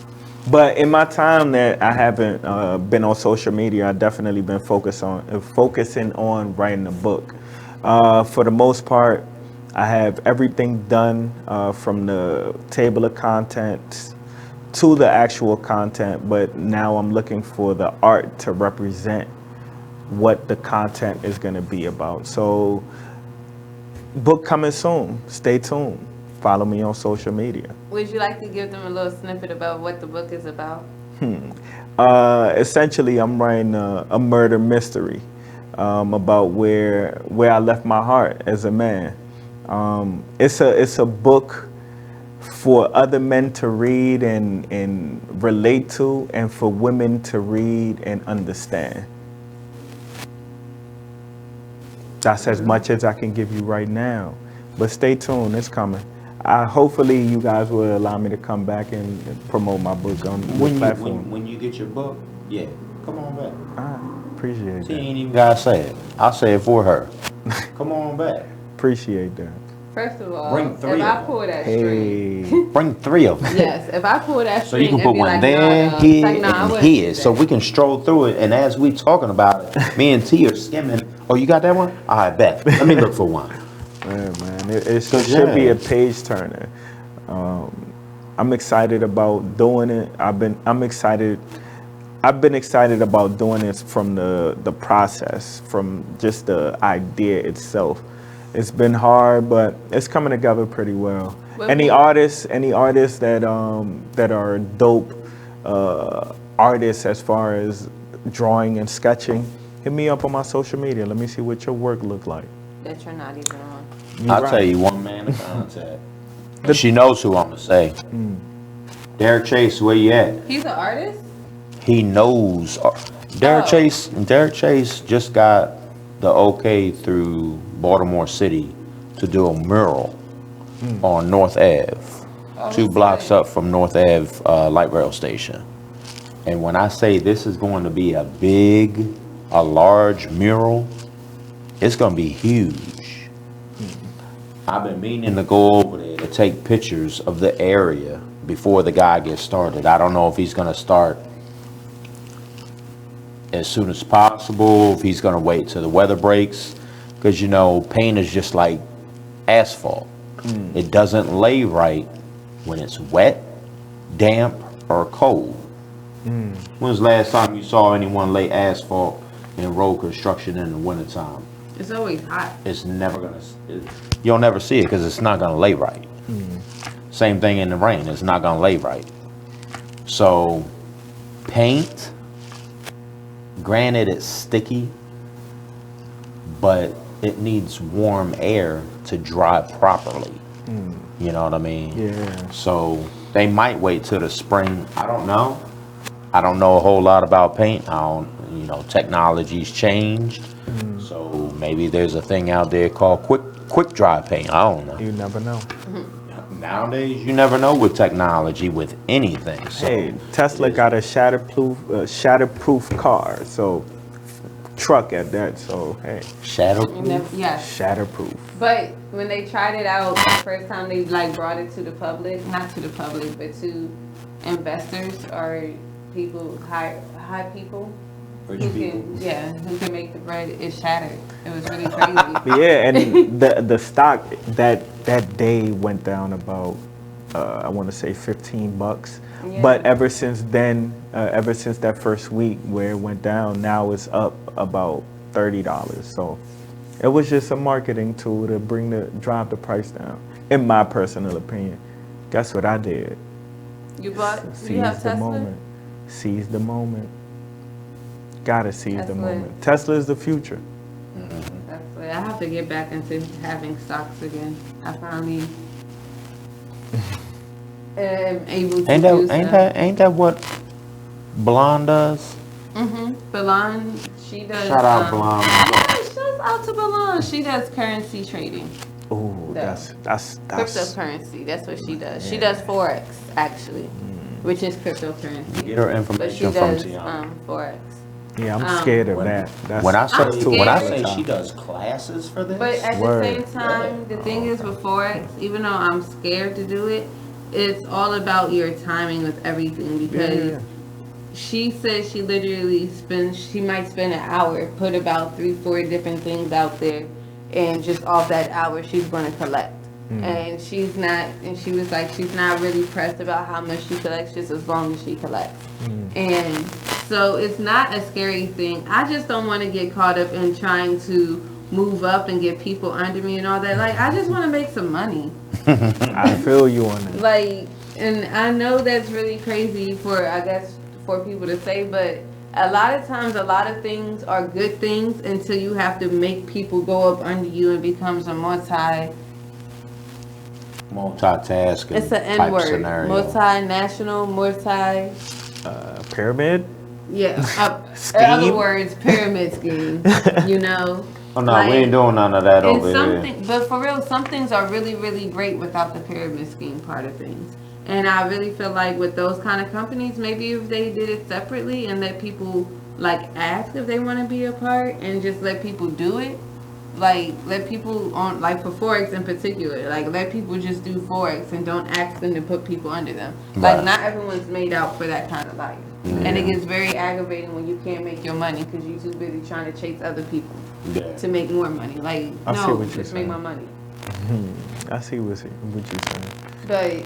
But in my time that I haven't been on social media, I've definitely been focusing on writing a book. For the most part, I have everything done from the table of contents to the actual content, but now I'm looking for the art to represent what the content is going to be about. So, book coming soon. Stay tuned. Follow me on social media. Would you like to give them a little snippet about what the book is about? Essentially, I'm writing a murder mystery about where I left my heart as a man. It's a book for other men to read and relate to, and for women to read and understand. That's as much as I can give you right now. But stay tuned, it's coming. Hopefully you guys will allow me to come back and promote my book on the platform. When you get your book, yeah, come on back. I appreciate She that. ain't even gotta say it. I'll say it for her. Come on back. Appreciate that. First of all, Bring three if I of pull that string, Hey. Bring 3 of them. yes, if I pull that So string, you can it'd put be one like, there, nah, here, like, nah, I and wouldn't here, do so that. we can stroll through it. And as we talking about it, me and T are skimming. Oh, you got that one? All right, bet. Let me look for one. Yeah, man, it should be a page turner. I'm excited about doing it. I've been excited about doing this from the process, from just the idea itself. It's been hard, but it's coming together pretty well. Any artists that are dope artists as far as drawing and sketching, hit me up on my social media. Let me see what your work look like. That you're not even on. I'll tell you one man to contact. She knows who I'm gonna say. Derek Chase, where you at? He's an artist? He knows. Derek Chase just got the okay through Baltimore City to do a mural on North Ave, 2 blocks up from North Ave light rail station. And when I say this is going to be a large mural, it's going to be huge. I've been meaning to go over there to take pictures of the area before the guy gets started. I don't know if he's going to start as soon as possible, if he's going to wait till the weather breaks, because you know, paint is just like asphalt. It doesn't lay right when it's wet, damp, or cold. When's the last time you saw anyone lay asphalt in road construction in the wintertime? It's always hot. It's never gonna, you'll never see it because it's not gonna lay right. Same thing in the rain, it's not gonna lay right. So, paint, granted it's sticky, but it needs warm air to dry properly. You know what I mean? Yeah. So, they might wait till the spring, I don't know. I don't know a whole lot about paint. Technology's changed. So maybe there's a thing out there called quick dry paint. I don't know. You never know. Nowadays, you never know with technology with anything. So Hey, Tesla got a shatterproof car, so truck at that. So hey, Yes. shatterproof. But when they tried it out the first time, they brought it to the public, not to the public, but to investors or people, high people. Who can make the bread, it shattered. It was really crazy. Yeah, and the stock that day went down about I want to say $15. Yeah. But ever since then, ever since that first week where it went down, now it's up about $30. So it was just a marketing tool to drive the price down. In my personal opinion, guess what I did? You have the Tesla? moment. Seize the moment. Gotta seize That's the lit. moment. Tesla is the future. That's lit. I have to get back into having stocks again. I finally am able to use them. Ain't that what Blonde does? Belon, she does. Shout out Blonde. Shout out to Belon. She does currency trading. Oh, that's Cryptocurrency. That's what she does. She does Forex actually, which is cryptocurrency. Get her But she information from does Tiana. Forex. Yeah, I'm scared of that. When I say scared. she does classes for this, But at the same time, the thing is with Forex, even though I'm scared to do it, it's all about your timing with everything, because she says she literally she might spend an hour, put about 3-4 different things out there, and just off that hour she's going to collect. And she was like, she's not really pressed about how much she collects, just as long as she collects. And so it's not a scary thing. I just don't want to get caught up in trying to move up and get people under me and all that. Like, I just want to make some money. I feel you on that. Like, and I know that's really crazy for people to say, but a lot of times, a lot of things are good things until you have to make people go up under you and becomes a multitasking It's an N type word. scenario. Multinational, pyramid? Yeah. Scheme? In other words, pyramid scheme. You know? Oh no, we ain't doing none of that over here. But for real, some things are really, really great without the pyramid scheme part of things. And I really feel like with those kind of companies, maybe if they did it separately and let people like ask if they want to be a part and just let people do it, like let people on, like for Forex in particular, like let people just do Forex and don't ask them to put people under them. Right. Like not everyone's made out for that kind of life. And it gets very aggravating when you can't make your money because you're too busy trying to chase other people to make more money. Like, no, just make my money. I see what you're saying. But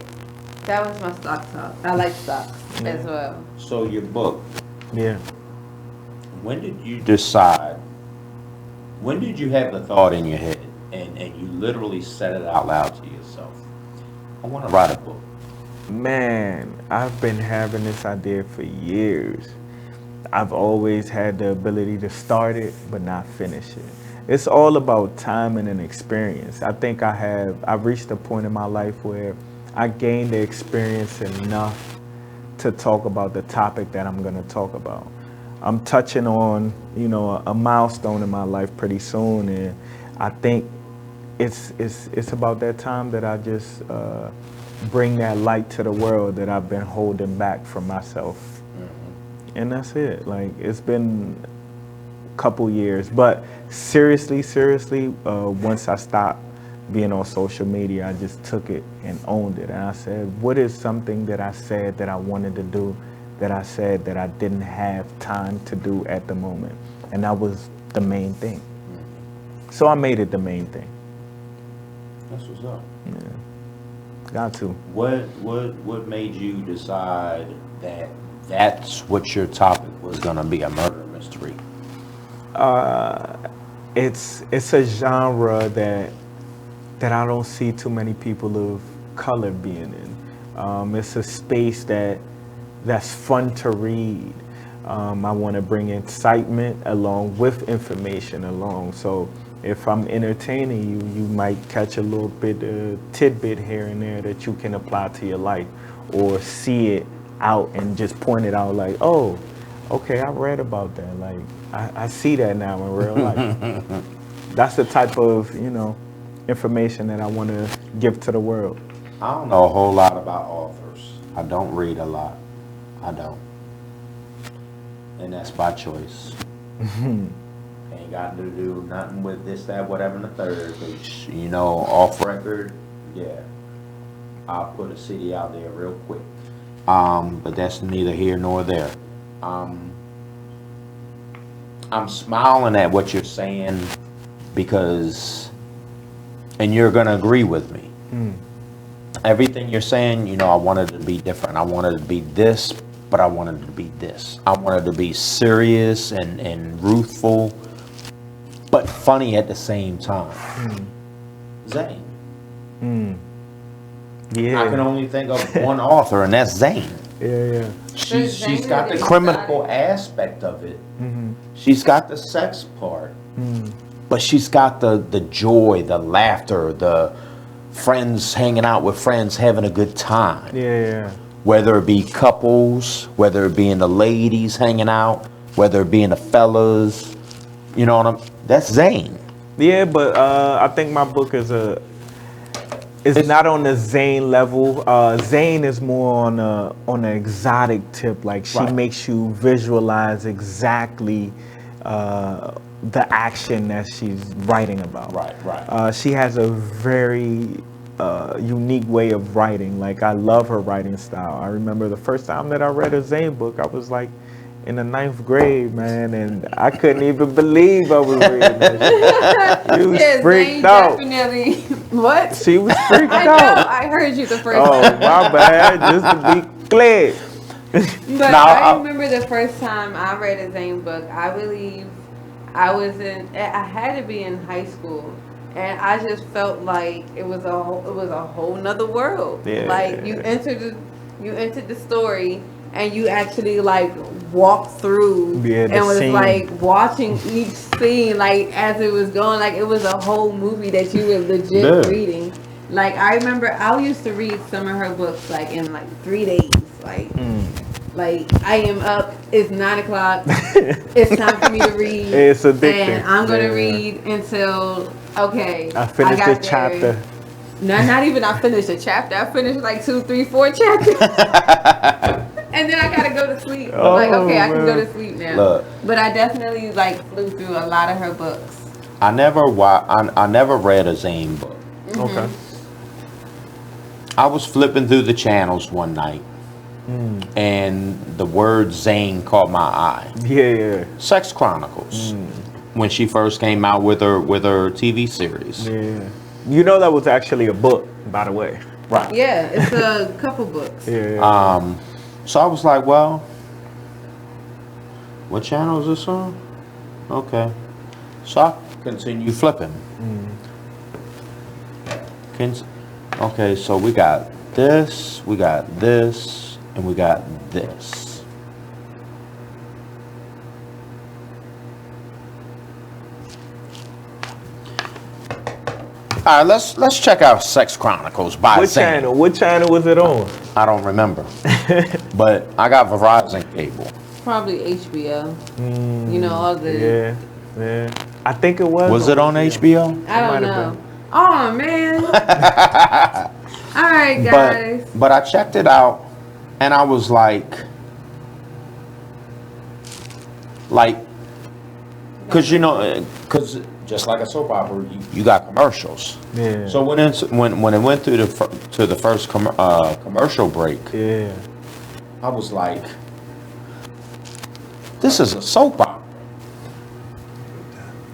that was my stock talk. I like stocks as well. So your book. Yeah. When did you decide? When did you have the thought in your head and you literally said it out loud to yourself? I want to write a book. Man, I've been having this idea for years. I've always had the ability to start it, but not finish it. It's all about timing and experience. I think I've reached a point in my life where I gained the experience enough to talk about the topic that I'm going to talk about. I'm touching on, a milestone in my life pretty soon, and I think it's about that time that I just bring that light to the world that I've been holding back from myself. And that's it. Like, it's been a couple years, but seriously, once I stopped being on social media, I just took it and owned it. And I said, what is something that I said that I wanted to do, that I said that I didn't have time to do at the moment? And that was the main thing. So I made it the main thing. That's what's up. Yeah. Got to. What made you decide that that's what your topic was gonna be, a murder mystery? It's a genre that I don't see too many people of color being in. It's a space that's fun to read. I want to bring excitement along with information along. So if I'm entertaining you, you might catch a little bit tidbit here and there that you can apply to your life, or see it out and just point it out like, oh, okay, I read about that. Like, I see that now in real life. That's the type of, information that I want to give to the world. I don't know a whole lot about authors. I don't read a lot. I don't. And that's by choice. Ain't got to do nothing with this, that, whatever, and the third. Which, off record, yeah, I'll put a CD out there real quick. But that's neither here nor there. I'm smiling at what you're saying because, and you're gonna agree with me. Everything you're saying, I wanted to be different. I wanted to be this, but I wanted to be this. I wanted to be serious and ruthful, but funny at the same time. Zane. Yeah. I can only think of one author, and that's Zane. Yeah. She's got the criminal aspect of it. She's got the sex part, but she's got the joy, the laughter, the friends hanging out with friends, having a good time. Yeah. Whether it be couples, whether it be in the ladies hanging out, whether it be in the fellas, that's Zane. Yeah, but I think my book is not on the Zane level. Zane is more on an exotic tip. Like, she makes you visualize exactly the action that she's writing about. Right. She has a very unique way of writing. Like, I love her writing style. I remember the first time that I read a Zane book, I was like in the 9th grade, man, and I couldn't even believe I was reading that shit. You was freaked Zane out. Definitely. What? She was freaked I out. know. I heard you the first Oh, time. my bad. Just to be clear. But I remember the first time I read a Zane book. I believe I had to be in high school, and I just felt like it was a whole nother world. Yeah. Like you entered the story, and you actually like walked through and was scene. like watching each scene like as it was going. Like it was a whole movie that you were legit reading. Like I remember I used to read some of her books like in like 3 days. Like I am up. It's 9 o'clock. It's time for me to read. It's addicting. And I'm gonna read until I finished the chapter. No, not even I finished a chapter. I finished like 2, 3, 4 chapters. And then I gotta go to sleep. Oh, like, okay, I can man. go to sleep now. Look. But I definitely like flew through a lot of her books. I never read a Zane book. Okay. I was flipping through the channels one night, and the word Zane caught my eye. Yeah. Sex Chronicles. When she first came out with her TV series. Yeah. You know that was actually a book, by the way. Right. Yeah, it's a couple books. Yeah. So I was like, well, what channel is this on? Okay. So I continue flipping. Okay, so we got this, and we got this. All right, let's check out Sex Chronicles by Zane. What channel was it on? I don't remember, but I got Verizon cable. Probably HBO. You know all the. Yeah. I think it was. Was it on HBO? I don't know. Oh man. All right, guys. But I checked it out, and I was like, because just like a soap opera, you got commercials. Yeah. So when it went through to the first commercial break, I was like, this is a soap opera.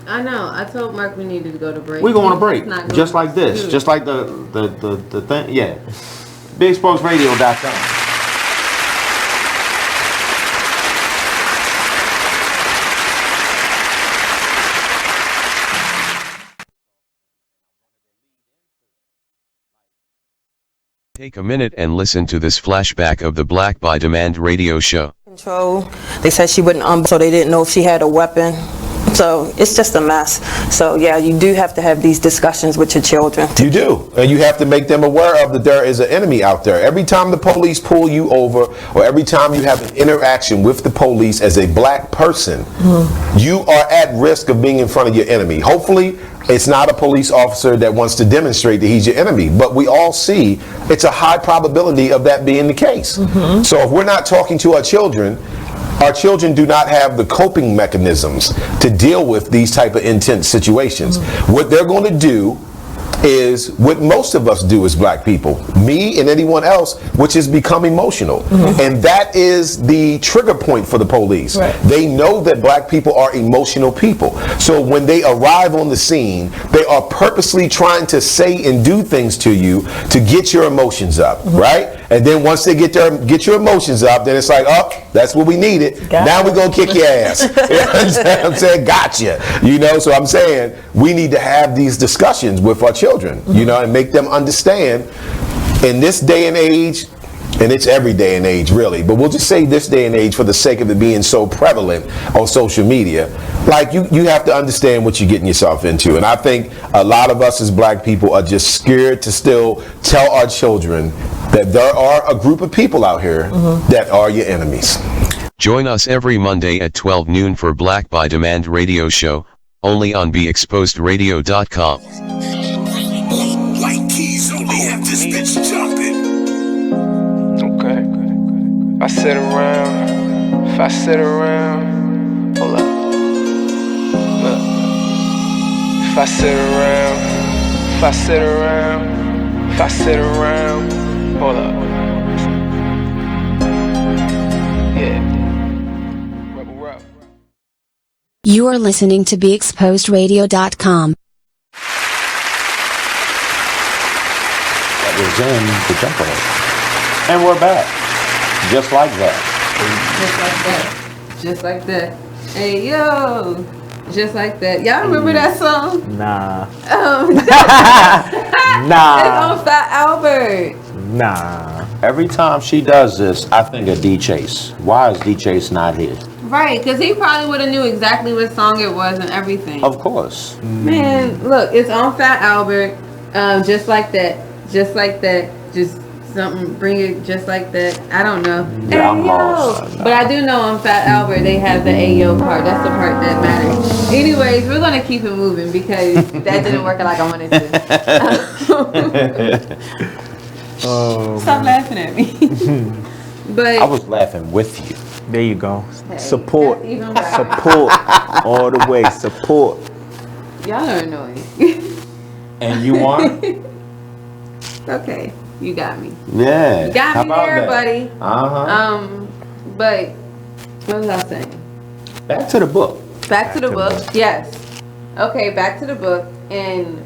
I know. I told Mark we needed to go to break. We're going to break, It's not just like this, Dude. just like the thing. Yeah, BigExposedRadio.com. Take a minute and listen to this flashback of the Black by Demand radio show. Control. They said she wouldn't so they didn't know if she had a weapon. So it's just a mess. So yeah, you do have to have these discussions with your children. You do, and you have to make them aware of that there is an enemy out there. Every time the police pull you over, or every time you have an interaction with the police as a black person, you are at risk of being in front of your enemy. Hopefully, it's not a police officer that wants to demonstrate that he's your enemy, but we all see it's a high probability of that being the case. So if we're not talking to our children do not have the coping mechanisms to deal with these type of intense situations. What they're going to do is what most of us do as black people, me and anyone else, which is become emotional. And that is the trigger point for the police. They know that black people are emotional people. So when they arrive on the scene, they are purposely trying to say and do things to you to get your emotions up, right? And then once they get your emotions up, then it's like, oh, that's what we needed. Now we're gonna kick your ass. You know what I'm saying? Gotcha. You know, so I'm saying we need to have these discussions with our children, you know, and make them understand in this day and age, and it's every day and age really, but we'll just say this day and age for the sake of it being so prevalent on social media, like you have to understand what you're getting yourself into. And I think a lot of us as black people are just scared to still tell our children that there are a group of people out here that are your enemies. Join us every Monday at 12 noon for Black by Demand radio show, only on BeExposedRadio.com. White keys only have this bitch jumping. Okay. If I sit around, hold up. Look. If I sit around, If I sit around, hold up. Yeah. You are listening to BeExposedRadio.com. That was in the jumper. And we're back. Just like that. Just like that. Just like that. Hey, yo. Just like that. Y'all remember that song? Nah. Nah. It's on Fat Albert. Nah. Every time she does this, I think of D Chase. Why is D Chase not here? Right, because he probably would have knew exactly what song it was and everything. Of course. Man, look, it's on Fat Albert. Just like that. Just like that. Just something, bring it just like that. I don't know. Yeah, I'm Ayo. lost. But I do know on Fat Albert they have the Ayo part. That's the part that matters. Anyways, we're going to keep it moving because that didn't work like I wanted to. Stop laughing at me. But I was laughing with you. There you go. Hey, Support. that's even better. Support. All the way. Support. Y'all are annoying. And you won? Okay, you got me. Yeah. You got How me about there, that? buddy. Uh-huh. But what was I saying? Back to the book. Back to the book. Yes. Okay, back to the book. And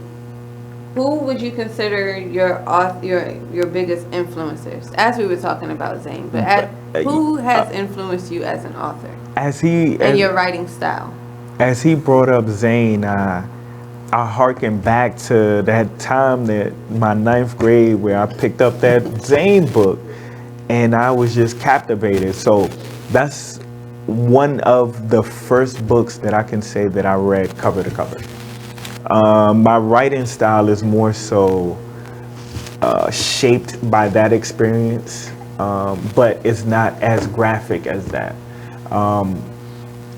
who would you consider your biggest influencers? As we were talking about Zane, but who has influenced you as an author and your writing style? As he brought up Zane, I harken back to that time that my 9th grade where I picked up that Zane book and I was just captivated. So that's one of the first books that I can say that I read cover to cover. My writing style is more so shaped by that experience, but it's not as graphic as that.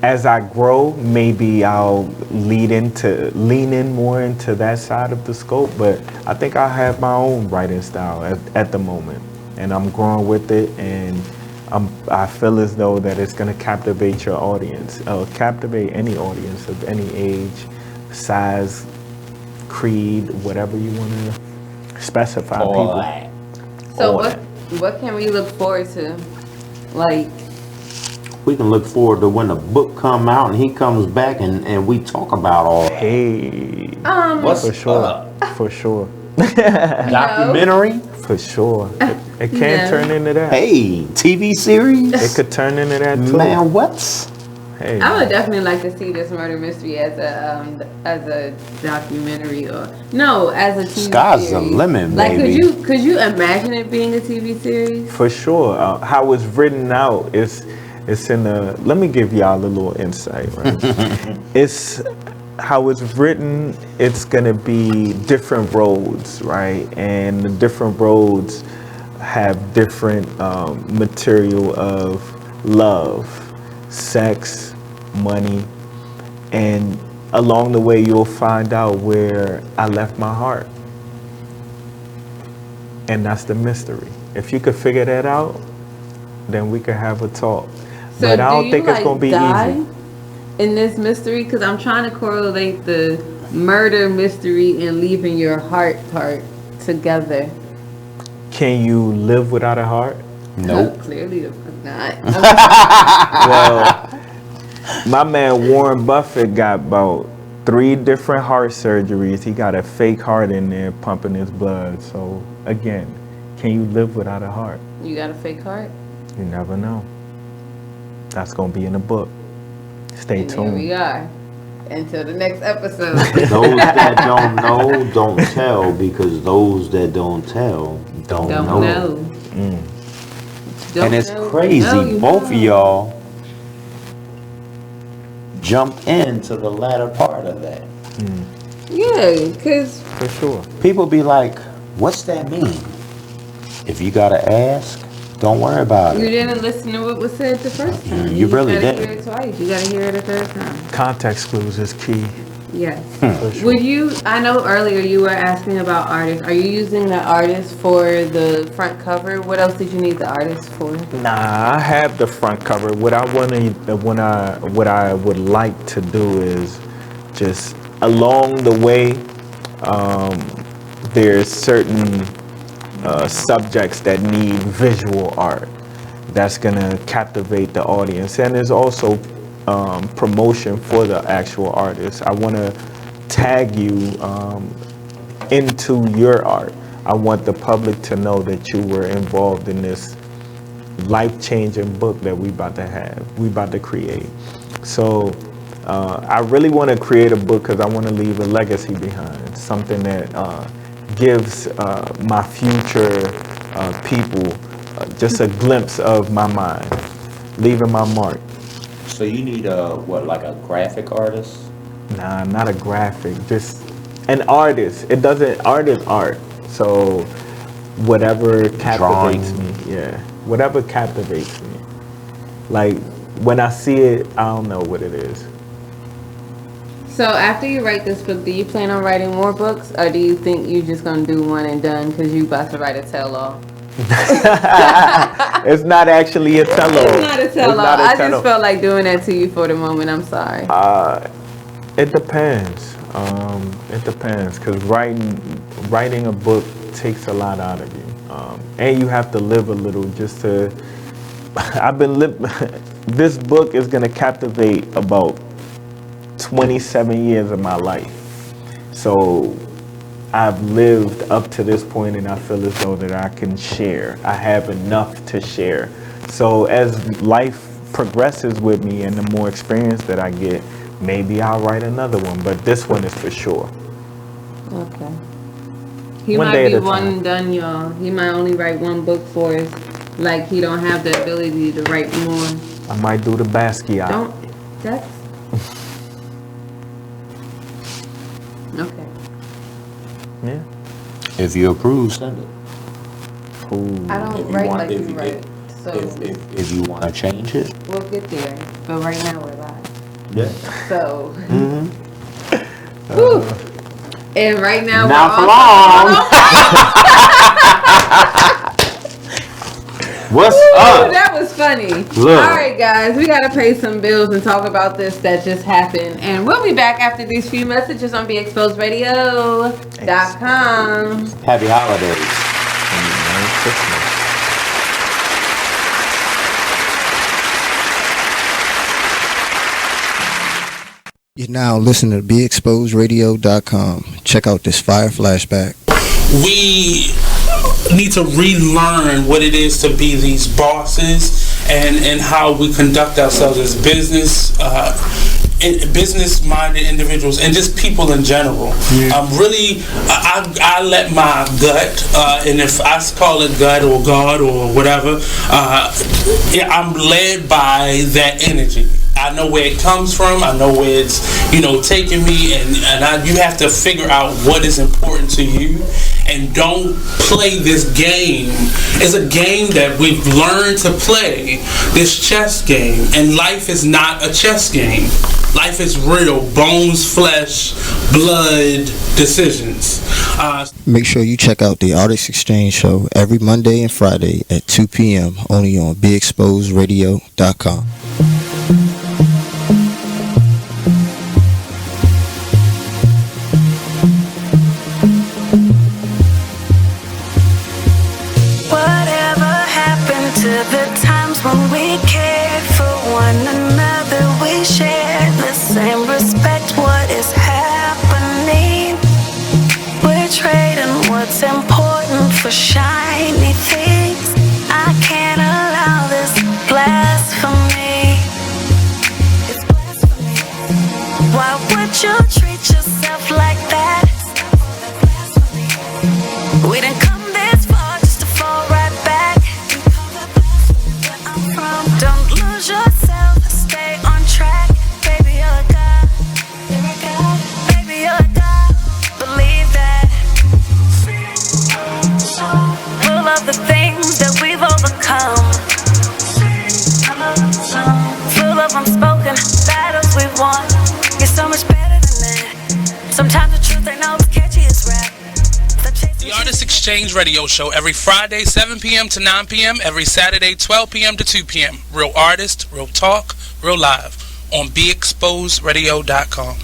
As I grow, maybe I'll lean in more into that side of the scope, but I think I have my own writing style at the moment, and I'm growing with it, and I feel as though that it's going to captivate your audience, captivate any audience of any age, size, creed, whatever you want to specify. People. So what can we look forward to? Like, we can look forward to when the book come out and he comes back and we talk about all that. Hey, what's for sure, for sure. Documentary? For sure. It can turn into that. Hey, TV series? It could turn into that too. Man, what? Hey. I would definitely like to see this murder mystery as a documentary or as a TV Sky's series. the limit, like, baby. could you imagine it being a TV series? For sure. How it's written out is it's in the. Let me give y'all a little insight. Right. It's how it's written. It's gonna be different roads, right? And the different roads have different material of love, sex, money, and along the way you'll find out where I left my heart. And that's the mystery. If you could figure that out, then we could have a talk. So but I don't think it's gonna be easy. In this mystery, because I'm trying to correlate the murder mystery and leaving your heart part together. Can you live without a heart? Nope. Clearly the fuck not. Well, my man Warren Buffett got about 3 different heart surgeries. He got a fake heart in there pumping his blood. So again, can you live without a heart? You got a fake heart? You never know. That's gonna be in the book. Stay And tuned. here we are. Until the next episode. Those that don't know, don't tell, because those that don't tell, don't know. And it's crazy, both of y'all jump into the latter part of that. Yeah, because for sure. People be like, what's that mean? If you gotta ask, don't worry about you it. didn't listen to what was said the first time. You really gotta didn't. hear it twice. You gotta hear it a third time. Context clues is key. Yes. For sure. Would you, I know earlier you were asking about artists. Are you using the artist for the front cover? What else did you need the artist for? Nah, I have the front cover. What I would like to do is just along the way, there's certain subjects that need visual art that's gonna captivate the audience, and there's also promotion for the actual artist. I want to tag you into your art. I want the public to know that you were involved in this life-changing book that we about to create. So I really want to create a book because I want to leave a legacy behind, something that gives my future people just a glimpse of my mind, leaving my mark. So you need like a graphic artist? Nah, not a graphic, just an artist. Art is art. So whatever captivates me, whatever captivates me. Like when I see it, I don't know what it is. So after you write this book, do you plan on writing more books, or do you think you're just gonna do one and done because you about to write a tell-all? It's not actually a tell-all. It's not a tell-all. I just felt like doing that to you for the moment. I'm sorry. It depends. It depends, because writing a book takes a lot out of you, and you have to live a little just to. This book is gonna captivate about 27 years of my life. So I've lived up to this point, and I feel as though that I can share. I have enough to share. So as life progresses with me and the more experience that I get, maybe I'll write another one, but this one is for sure. Okay. He might be one and done, y'all. He might only write one book for us. Like he don't have the ability to write more. I might do the Basquiat. That's okay. Yeah. If you approve, send it. I don't write like you write. So if you want to change it, we'll get there. But right now we're live. Yeah. So. Whew. And right now not for long. What's up? That was funny. Look. All right, guys, we gotta pay some bills and talk about this that just happened, and we'll be back after these few messages on BeExposedRadio.com. Happy holidays. Merry Christmas. You're now listening to BeExposedRadio.com. Check out this fire flashback. We need to relearn what it is to be these bosses and how we conduct ourselves as business-minded individuals and just people in general. I let my gut, and if I call it gut or God or whatever, I'm led by that energy. I know where it comes from. I know where it's, taking me, and you have to figure out what is important to you, and don't play this game. It's a game that we've learned to play, this chess game, and life is not a chess game. Life is real, bones, flesh, blood, decisions. Make sure you check out the Artist Exchange Show every Monday and Friday at 2 p.m. only on BeExposedRadio.com. What's important for shiny things? I can't allow this blasphemy. It's blasphemy. Why would you treat yourself like that? We didn't come this far just to fall right back. I'm from. Don't lose yourself, stay on track. Baby, you're a god. You're a god. Baby, you're a god. Believe that. Full of the things that we've overcome. Full of unspoken battles we've won. You're so much better than that. Sometimes the truth ain't always catchy as rap. The Artist Exchange Radio Show every Friday 7 p.m. to 9 p.m. every Saturday 12 p.m. to 2 p.m. Real artist, real talk, real live on BeExposedRadio.com.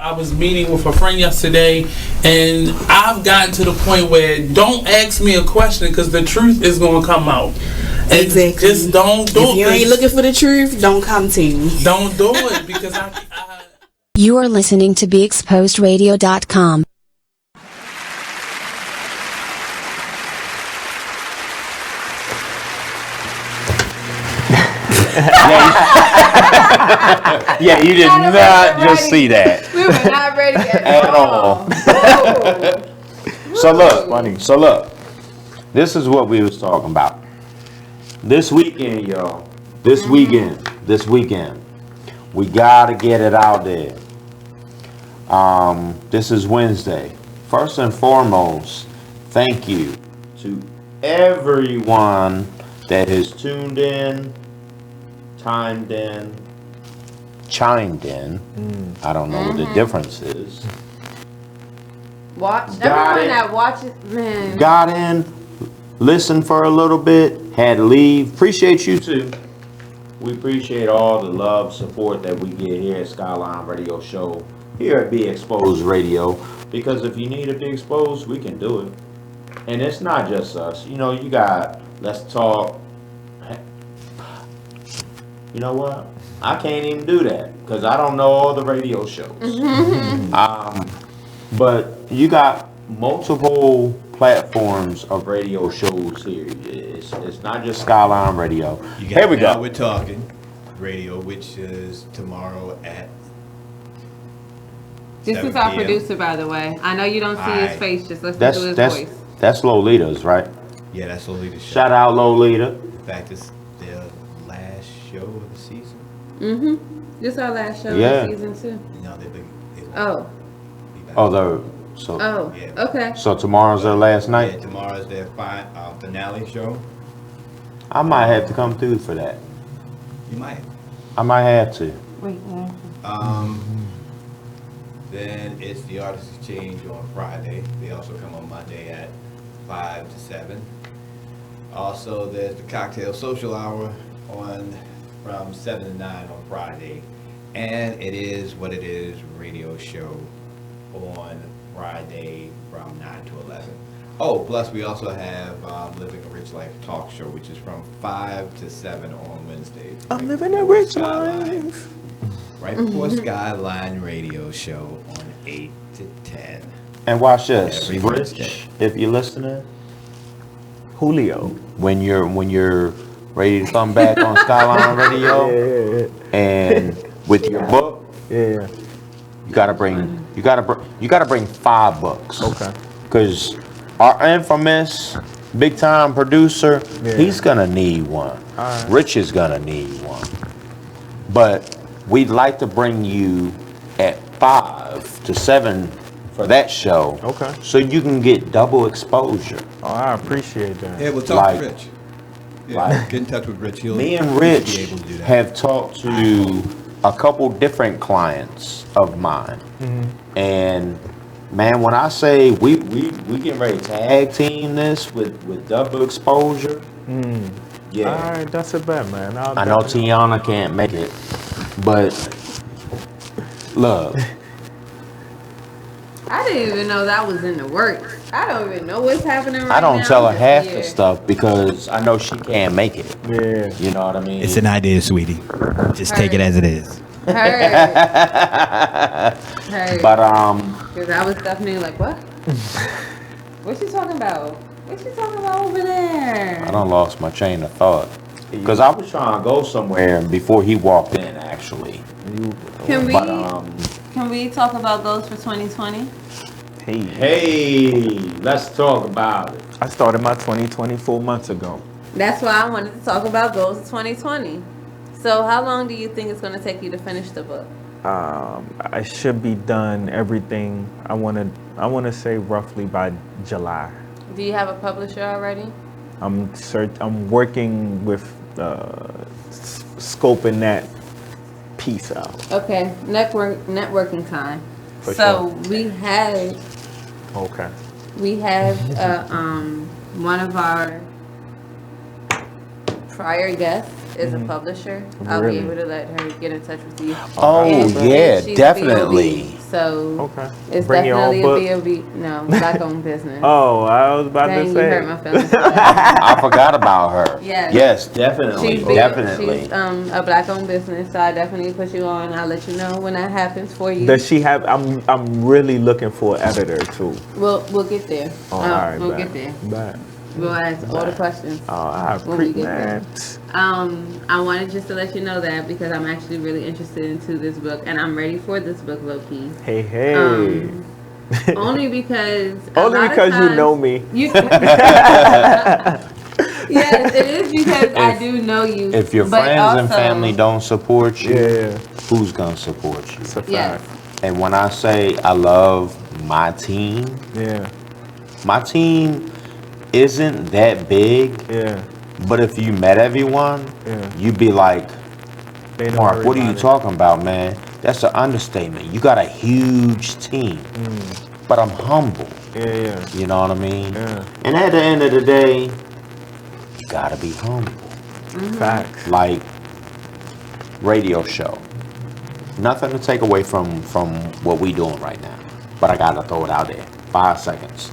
I was meeting with a friend yesterday, and I've gotten to the point where don't ask me a question because the truth is going to come out. And Exactly. just don't do it. If you ain't looking for the truth, don't come to me. Don't do it because You are listening to BeExposedRadio.com. Yeah, you did not just see that We were not ready at all. So look, this is what we was talking about. This weekend, y'all. This weekend, we gotta get it out there. This is Wednesday. First and foremost, thank you to everyone that has tuned in, chimed in. I don't know what the difference is. Watch. Got Everyone it. that watches, man. Got in, listened for a little bit, had to leave. Appreciate you too. We appreciate all the love, support that we get here at Skylyne Radio Show, here at Be Exposed Radio. Because if you need to be exposed, we can do it. And it's not just us. You know, you got Let's Talk. You know what? I can't even do that because I don't know all the radio shows. But you got multiple platforms of radio shows here. It's not just Skylyne Radio. Here we Now go. We're Talking Radio, which is tomorrow at This 7 is our p.m. producer, by the way. I know you don't see his face. Just listen to his voice. That's Lolita's, right? Yeah, that's Lolita's show. Shout out Lolita. In fact, it's their last show of the season. This is our last show Yeah. of season 2. No, they Oh. Okay. So tomorrow's their last night. Yeah, tomorrow's their finale show. I might have to come through for that. You might. I might have to. Wait, Then it's the Artist Exchange on Friday. They also come on Monday at 5 to 7. Also, there's the Cocktail Social Hour from 7 to 9 on Friday. And It Is What It Is radio show on Friday from 9 to 11. Oh, plus we also have Living a Rich Life talk show, which is from 5 to 7 on Wednesdays. I'm living a rich life. Right before Skylyne radio show on 8 to 10. And watch this, Every Rich, Wednesday. if you're listening, Julio, when you're ready to come back on Skylyne Radio, and with your book, you gotta bring 5 books. Okay. Because our infamous big time producer, he's gonna need one. Alright. Rich is gonna need one. But we'd like to bring you at 5 to 7 for that show. Okay. So you can get double exposure. Oh, I appreciate that. Yeah, we'll talk to Rich. Yeah, get in touch with Rich. Me and he'll Rich be able to do that. have talked to a couple different clients of mine. And man, when I say we getting ready to tag team this with double exposure, yeah. All right, that's a bet, man. I know Tiana can't make it, but look, I didn't even know that was in the works. I don't even know what's happening right now. I don't tell her this half year. the stuff because I know she can't make it. Yeah. You know what I mean? It's an idea, sweetie. Just take it as it is. Heard. But Because I was definitely like, what? What's she talking about? What's she talking about over there? I done lost my chain of thought. Because I was trying to go somewhere before he walked in, actually. Can we talk about goals for 2020? Hey, let's talk about it. I started my 2020 4 months ago. That's why I wanted to talk about goals for 2020. So how long do you think it's going to take you to finish the book? I should be done everything. I want to say roughly by July. Do you have a publisher already? I'm working with scoping that piece out. Okay, networking time. For so sure. we have Okay. one of our prior guests is a publisher. I'll be Really? able to let her get in touch with you. Oh, And yeah, she's definitely. BOB. So Okay. it's Bring your own definitely a book? B.O.B. No, black-owned business. Oh, I was about Dang, to you say. hurt my feelings. I forgot about her. Yes. Yes, definitely. Definitely. She's a black-owned business, so I definitely put you on. I'll let you know when that happens for you. Does she have? I'm really looking for an editor too. We'll get there. Oh, all right, We'll bet. get there. Bet. We'll ask all the questions. Oh, I when we get man. there. I wanted just to let you know that because I'm actually really interested into this book and I'm ready for this book, low key. Hey. Only because you know me. Yes, it is because I do know you. If your but friends and also- family don't support you, Yeah. who's gonna support you? It's a Yes. fact. And when I say I love my team, Yeah. my team isn't that big. Yeah. But if you met everyone, you'd be like, They know Mark, what are you everybody. talking about, man? That's an understatement. You got a huge team. But I'm humble. Yeah. You know what I mean? Yeah. And at the end of the day, you gotta be humble. Facts. Like radio show. Nothing to take away from what we doing right now. But I gotta throw it out there. 5 seconds.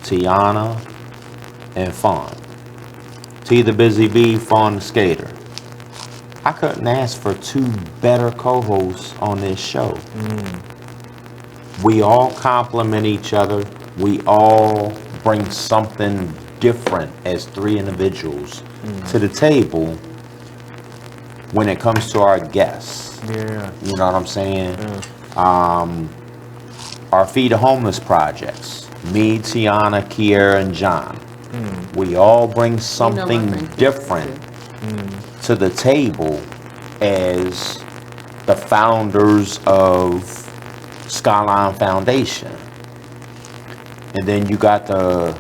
Tiana and Fawn. T the Busy Bee, Fawn the Skater. I couldn't ask for two better co-hosts on this show. We all complement each other. We all bring something different as three individuals to the table when it comes to our guests. Yeah. You know what I'm saying? Our Feed the Homeless projects. Me, Tiana, Kiera, and John. We all bring something different to the table as the founders of Skylyne Foundation. And then you got the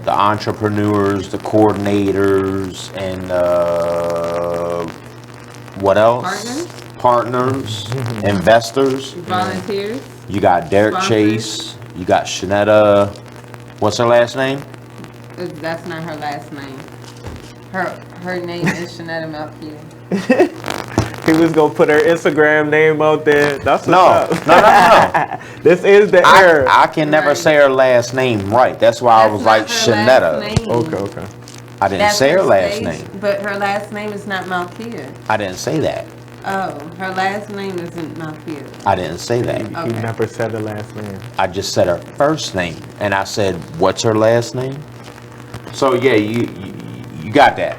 entrepreneurs, the coordinators, and what else? Partners, investors. Volunteers. You got Derek Sponsors. Chase. You got Shanetta. What's her last name? That's not her last name. Her name is Shanetta Malkia. He was gonna put her Instagram name out there. That's what's No. up. This is the error. I can never say her last name right. That's why I was like Shanetta. Okay. I didn't That's say her last stage, name. But her last name is not Malkia. I didn't say that. Oh, her last name isn't Malkia. I didn't say that. He never said her last name. I just said her first name, and I said, "What's her last name?" So yeah, you got that.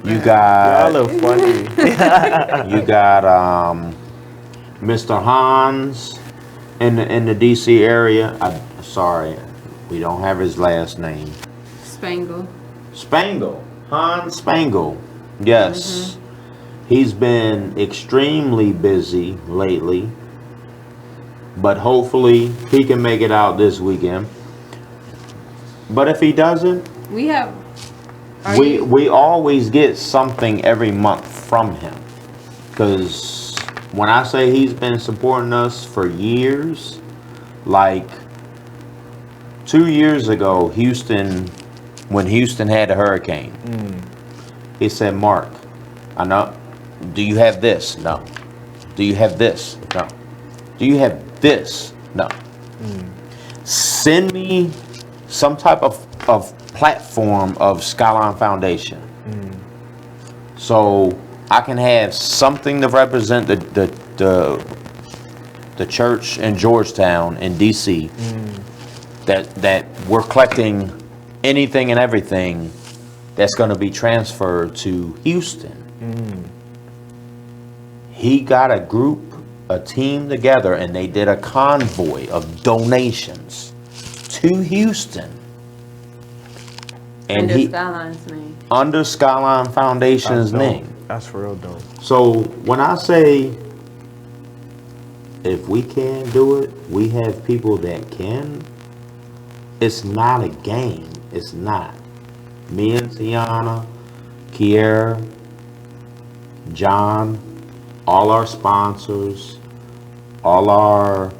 You got. Y'all look funny. You got Mr. Hans in the DC area. Sorry, we don't have his last name. Spangle. Spangle. Hans Spangle. Yes. He's been extremely busy lately. But hopefully he can make it out this weekend. But if he doesn't, We have. we always get something every month from him. Because when I say he's been supporting us for years, like 2 years ago, when Houston had a hurricane, he said, Mark, I know, do you have this? No. Do you have this? No. Do you have this? No. Send me some type of platform of Skylyne Foundation. So I can have something to represent the church in Georgetown in DC that we're collecting anything and everything that's going to be transferred to Houston. He got a team together, and they did a convoy of donations to Houston. And Under he Skyline's name. under Skylyne Foundation's name. That's real dope. So when I say if we can do it, we have people that can. It's not a game. It's not. Me and Tiana, Kiera, John, all our sponsors, all our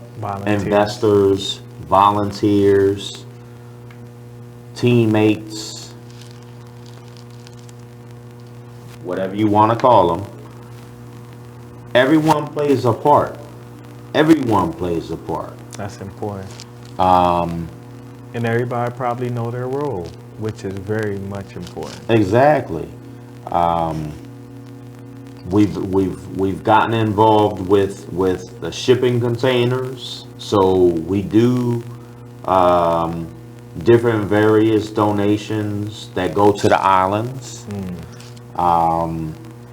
investors, volunteers, teammates, whatever you want to call them, Everyone plays a part. Everyone plays a part. That's important. Um, And everybody probably know their role, which is very much important. exactly. We've gotten involved with the shipping containers, so we do different various donations that go to the islands.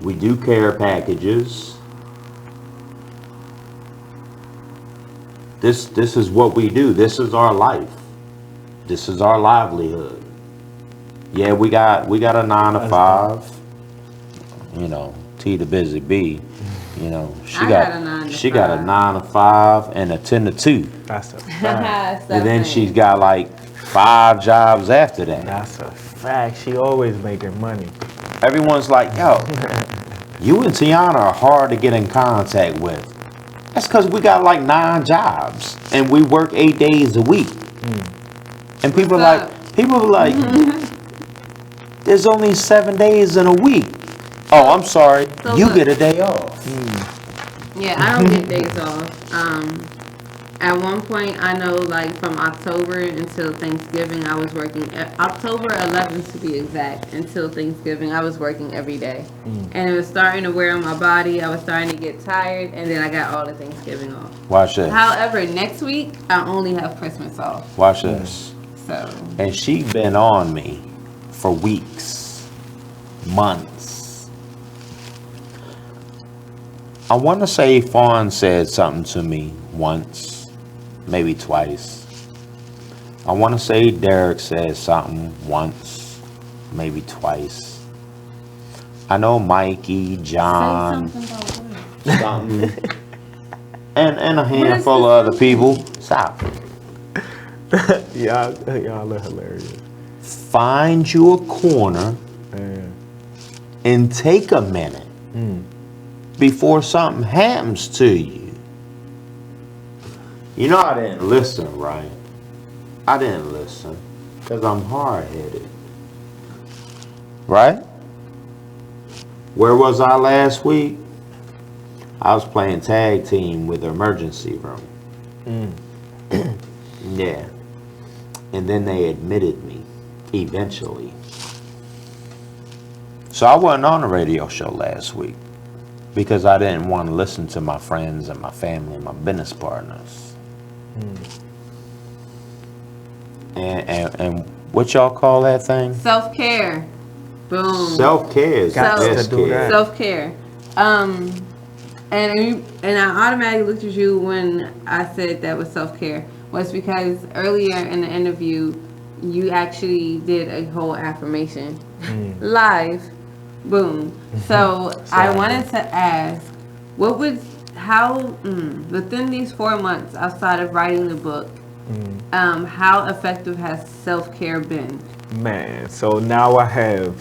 We do care packages. This is what we do. This is our life. This is our livelihood. Yeah, we got a 9 to 5. You know, T the busy bee. You know, she got a 9 to 5 and a 10 to 2. That's a fact. And then she's got like 5 jobs after that. That's a fact. She always making money. Everyone's like, yo, you and Tiana are hard to get in contact with. That's because we got like 9 jobs and we work 8 days a week. And people are like, there's only 7 days in a week. Oh, I'm sorry. So You look. get a day off. Yeah, I don't get days off. At one point, I know, like, from October until Thanksgiving, I was working, October 11th to be exact, until Thanksgiving, I was working every day. And it was starting to wear on my body. I was starting to get tired, and then I got all the Thanksgiving off. Watch this. However, next week, I only have Christmas off. Watch this. So, And she been on me for weeks, months. I want to say Fawn said something to me once, maybe twice. I want to say Derek said something once, maybe twice. I know Mikey, John, something, and a handful of other people. Stop. y'all are hilarious. Find you a corner and take a minute before something happens to you. You know I didn't listen, right? I didn't listen because I'm hard-headed. Right? Where was I last week? I was playing tag team with the emergency room. Yeah. And then they admitted me eventually. So I wasn't on the radio show last week because I didn't want to listen to my friends and my family and my business partners. And what y'all call that thing? self-care. Boom. Self-care is the best care. Self-care. And I automatically looked at you when I said that was self-care, was because earlier in the interview, you actually did a whole affirmation live. Boom. So I wanted to ask, what would, within these 4 months outside of writing the book, how effective has self-care been? Man, so now I've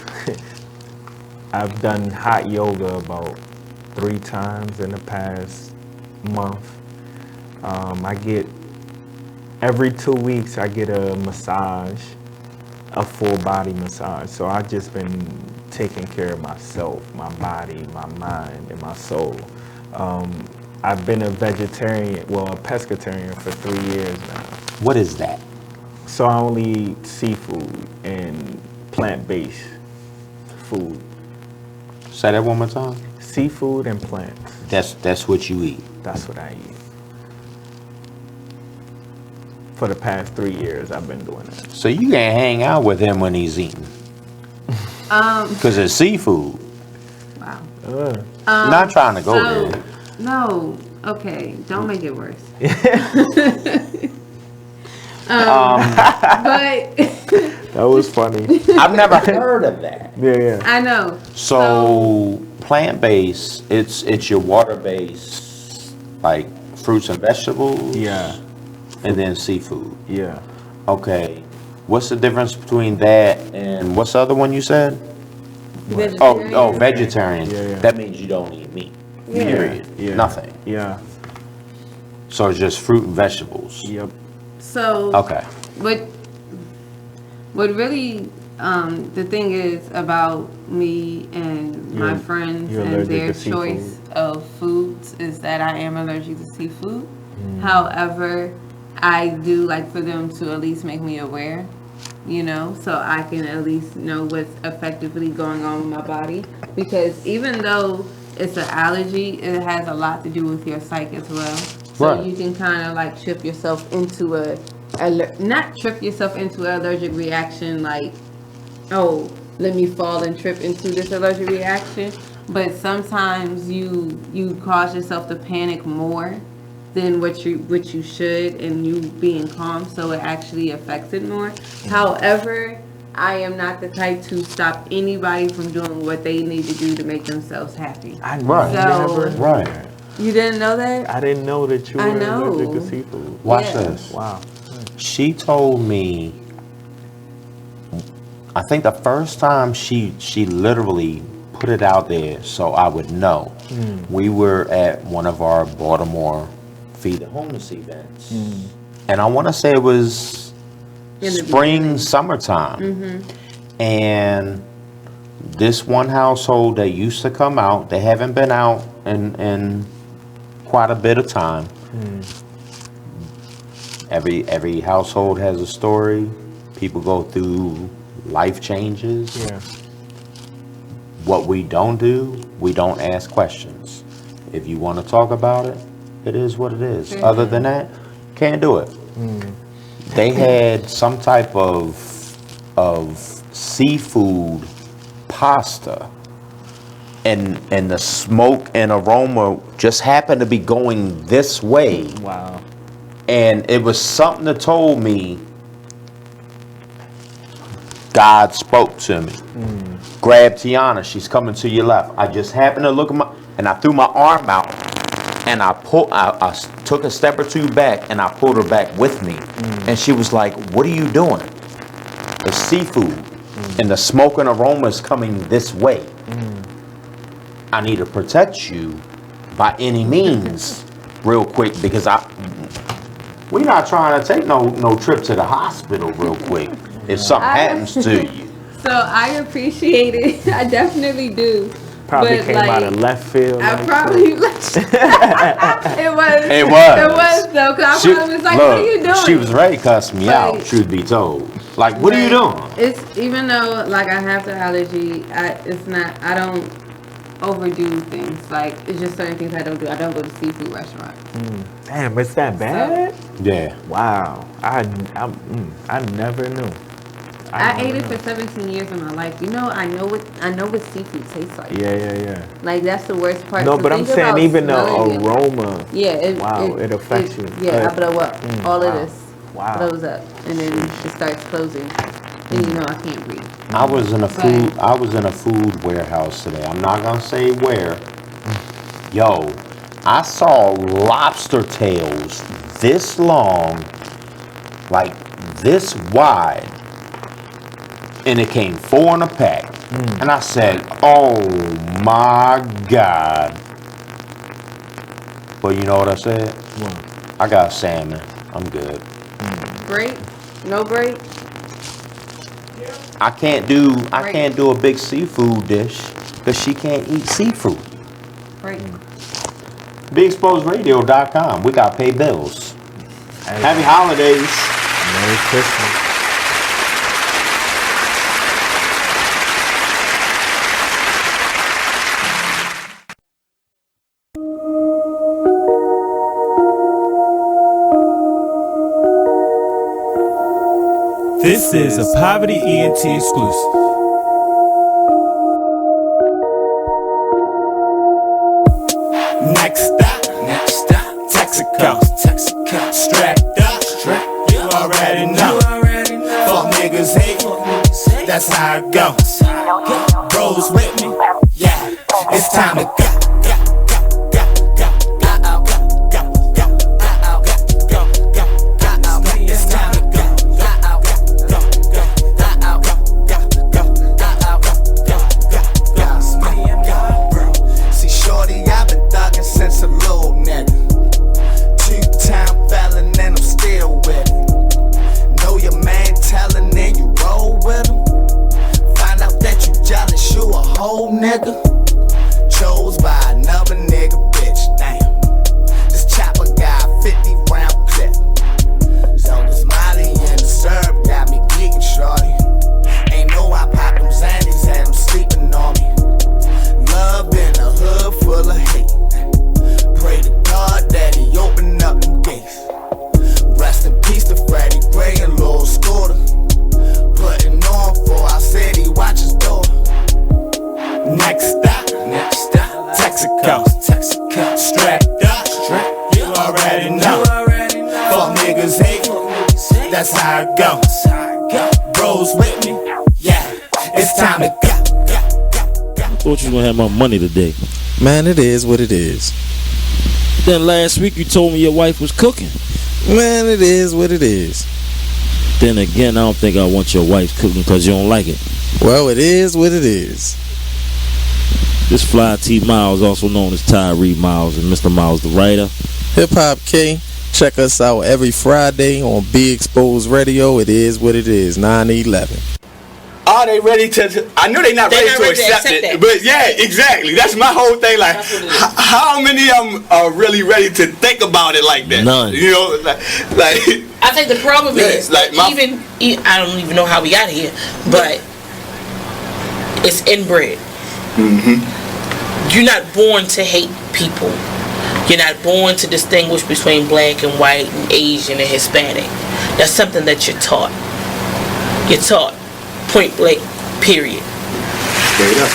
done hot yoga about 3 times in the past month. I get, every 2 weeks I get a massage, a full body massage. So I've just been taking care of myself, my body, my mind, and my soul. I've been a vegetarian, well, a pescatarian for 3 years now. What is that? So I only eat seafood and plant-based food. Say that one more time. Seafood and plants. That's what you eat. That's what I eat. For the past 3 years, I've been doing that. So you can't hang out with him when he's eating. Because it's seafood. Wow. Not trying to go there. No. Okay. Don't make it worse. But that was funny. I've never heard of that. Yeah. I know. So plant-based, it's your water-based, like fruits and vegetables. Yeah. And then seafood. Yeah. Okay. What's the difference between that and what's the other one you said? Vegetarian. Oh, vegetarian. Yeah. That means you don't eat meat. Period. Yeah. Nothing. Yeah. So it's just fruit and vegetables. Yep. So Okay. what really the thing is about me and my friends you're and allergic their to seafood. choice of foods is that I am allergic to seafood. Mm. However, I do like for them to at least make me aware, you know, so I can at least know what's effectively going on with my body. Because even though it's an allergy, it has a lot to do with your psyche as well. So Right. you can kind of like trip yourself into not trip yourself into an allergic reaction like, oh, let me fall and trip into this allergic reaction. But sometimes you cause yourself to panic more than what you should, and you being calm, so it actually affects it more. However, I am not the type to stop anybody from doing what they need to do to make themselves happy. Right. You didn't know that? I didn't know that you I were know. allergic to seafood. Watch Yeah. this. Wow. She told me, I think the first time she literally put it out there so I would know. We were at one of our Baltimore Feed the Homeless events. And I want to say it was In the spring, summertime. Mm-hmm. And this one household that used to come out, they haven't been out in quite a bit of time. Every household has a story. People go through life changes. Yeah. What we don't do, we don't ask questions. If you want to talk about it, it is what it is. Other than that, can't do it. They had some type of seafood pasta, and the smoke and aroma just happened to be going this way. Wow. And it was something that told me God spoke to me. Grab Tiana, she's coming to your left. I just happened to look at and I threw my arm out, and I took a step or two back, and I pulled her back with me. And she was like, "What are you doing?" The seafood and the smoke and aroma is coming this way. I need to protect you by any means real quick, because we're not trying to take no trip to the hospital real quick if something happens to you. So I appreciate it. I definitely do. Probably But, came like, out of left field. I like probably it was though, because I probably was like, what are you doing? She was ready to cuss me out, truth be told. Like, what are you doing? It's even though like I have the allergy, I don't overdo things. Like, it's just certain things I don't do. I don't go to seafood restaurants. Damn, it's that bad? Yeah. Wow. I never knew. I ate it for 17 years of my life. You know, I know what seafood tastes like. Yeah. Like, that's the worst part. No, So but I'm think saying about even the smelling it. aroma. Yeah, it affects you. Yeah, I blow up. All of wow. this Wow. blows up, and then it starts closing, and you know I can't breathe. I was in a food warehouse today. I'm not gonna say where. Yo, I saw lobster tails this long, like this wide, and it came 4 in a pack. And I said, "Oh my God!" But you know what I said? I got salmon. I'm good. Break? No break? I can't do a big seafood dish because she can't eat seafood. Break. BeExposedRadio.com. We got to pay bills. Happy holidays. Merry Christmas. This is a Poverty ENT exclusive. Next stop, Texaco, strapped up, you already know. Fuck niggas hate, that's how it goes. Bros with me, yeah, it's time to go. old nigga. Chose by another nigga, bitch. Damn. This chopper got 50 round clip. So this Molly and the syrup got me geeking, shorty. Ain't know I popped them Xannies, had them sleeping on me. Love in a hood full of hate. Pray to God that he open up them gates. Rest in peace to Freddie Gray and Lil Scooter. Putting on for our city, watch his door. Next stop, Texaco, strapped up, you already know. Fuck niggas hate, that's how it goes. Bros with me, yeah, it's time to go. Thought you was gonna have my money today. Man, it is what it is. Then last week you told me your wife was cooking. Man, it is what it is. Then again, I don't think I want your wife cooking because you don't like it. Well, it is what it is. This Fly T Miles, also known as Tyree Miles, and Mr. Miles the writer. Hip Hop K. Check us out every Friday on Be Exposed Radio. It is what it is, 9/11. Are they ready to? I know they're not ready to accept it, but yeah, exactly. That's my whole thing. Like, how many of them are really ready to think about it like that? None. You know, like I think the problem is like even I don't even know how we got here, but it's inbred. Mm-hmm. You're not born to hate people. You're not born to distinguish between black and white and Asian and Hispanic. That's something that you're taught. You're taught. Point blank, period. Straight up.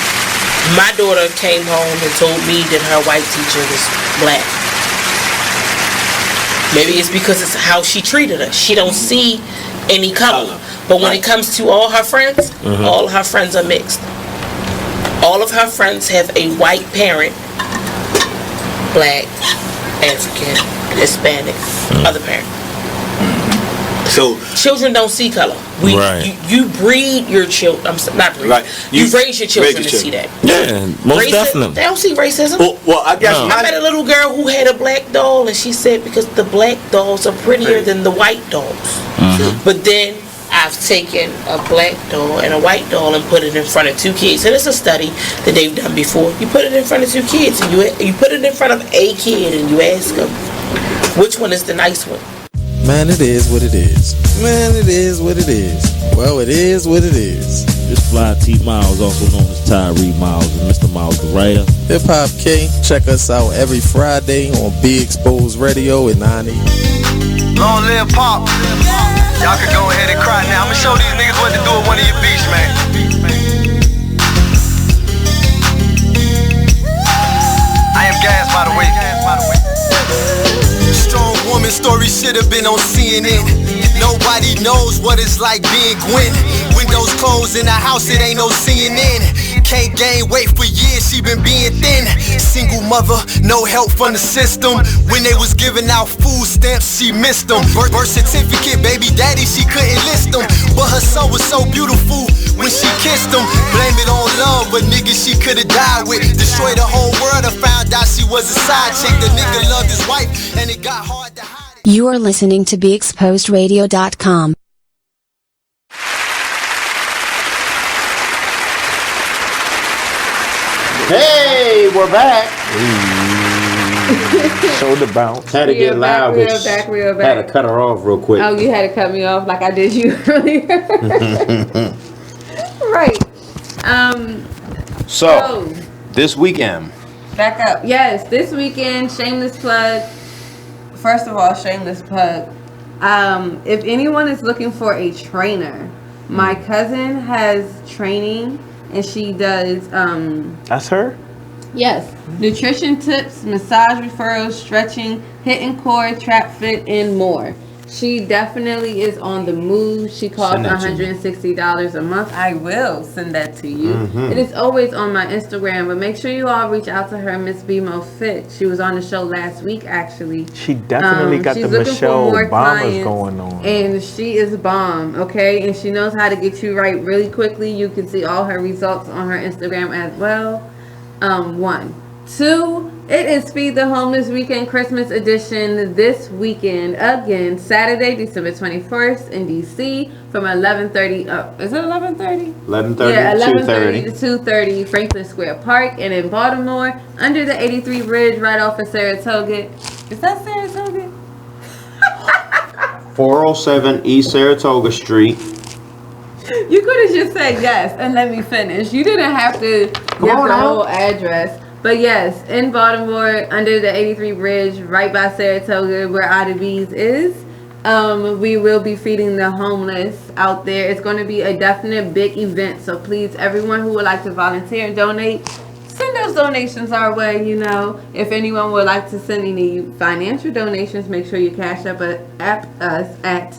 My daughter came home and told me that her white teacher was black. Maybe it's because it's how she treated her. She don't see any color. But when it comes to all her friends, all her friends are mixed. All of her friends have a white parent, black, African, Hispanic, other parent. So children don't see color. You breed your children. Not breed. Right. You raise your children to see that. Yeah, most definitely. They don't see racism. Well, I guess I met a little girl who had a black doll, and she said because the black dolls are prettier than the white dolls. But then I've taken a black doll and a white doll and put it in front of two kids. And it's a study that they've done before. You put it in front of two kids, and you put it in front of a kid, and you ask them which one is the nice one. Man, it is what it is. Man, it is what it is. Well, it is what it is. This Fly T Miles, also known as Tyree Miles, and Mr. Miles the writer. Hip Hop K. Check us out every Friday on Be Exposed Radio at 9 a.m. Long live Pop. Y'all can go ahead and cry now. I'm gonna show these niggas what to do with one of your beats, man. I am Gas, by the way. Strong woman story should have been on CNN. Nobody knows what it's like being Gwen. Windows closed in the house, it ain't no CNN. Can't gain weight for years, she been being thin. Single mother, no help from the system. When they was giving out food stamps, she missed them. Birth certificate, baby daddy, she couldn't list them. But her son was so beautiful when she kissed him. Blame it on love, but nigga she could've died with. Destroyed the whole world and found out she was a side chick. The nigga loved his wife and it got hard to hide. You are listening to BeExposedRadio.com. Hey, we're back. Shoulder bounce. Had to We get are loud. back, we but are back, we are Had to back. cut her off real quick. Oh, you had to cut me off like I did you earlier. Right. So, this weekend. Back up. Yes, this weekend, shameless plug. First of all, shameless plug. If anyone is looking for a trainer, my cousin has training and she does That's her? yes, nutrition tips, massage referrals, stretching, hitting core, trap fit, and more. She definitely is on the move. She costs Send that to me. $160 a month. I will send that to you. Mhm. It is always on my Instagram, but make sure you all reach out to her, Miss BMO Fit. She was on the show last week, actually. She definitely got she's the looking for Michelle more Obamas clients, going on. and she is bomb, okay? And she knows how to get you right really quickly. You can see all her results on her Instagram as well. One. It is Feed the Homeless Weekend Christmas Edition this weekend. Again, Saturday, December 21st in DC from 11:30. Is it 11:30? 11:30 Yeah, to 11:30 2:30. to 2:30, Franklin Square Park. And in Baltimore, under the 83 Bridge, right off of Saratoga. Is that Saratoga? 407 East Saratoga Street. You could have just said yes and let me finish. You didn't have to give on the now. whole address. But yes, in Baltimore, under the 83 Bridge, right by Saratoga, where IDB's is, we will be feeding the homeless out there. It's going to be a definite big event. So please, everyone who would like to volunteer and donate, send those donations our way. You know, if anyone would like to send any financial donations, make sure you cash up us at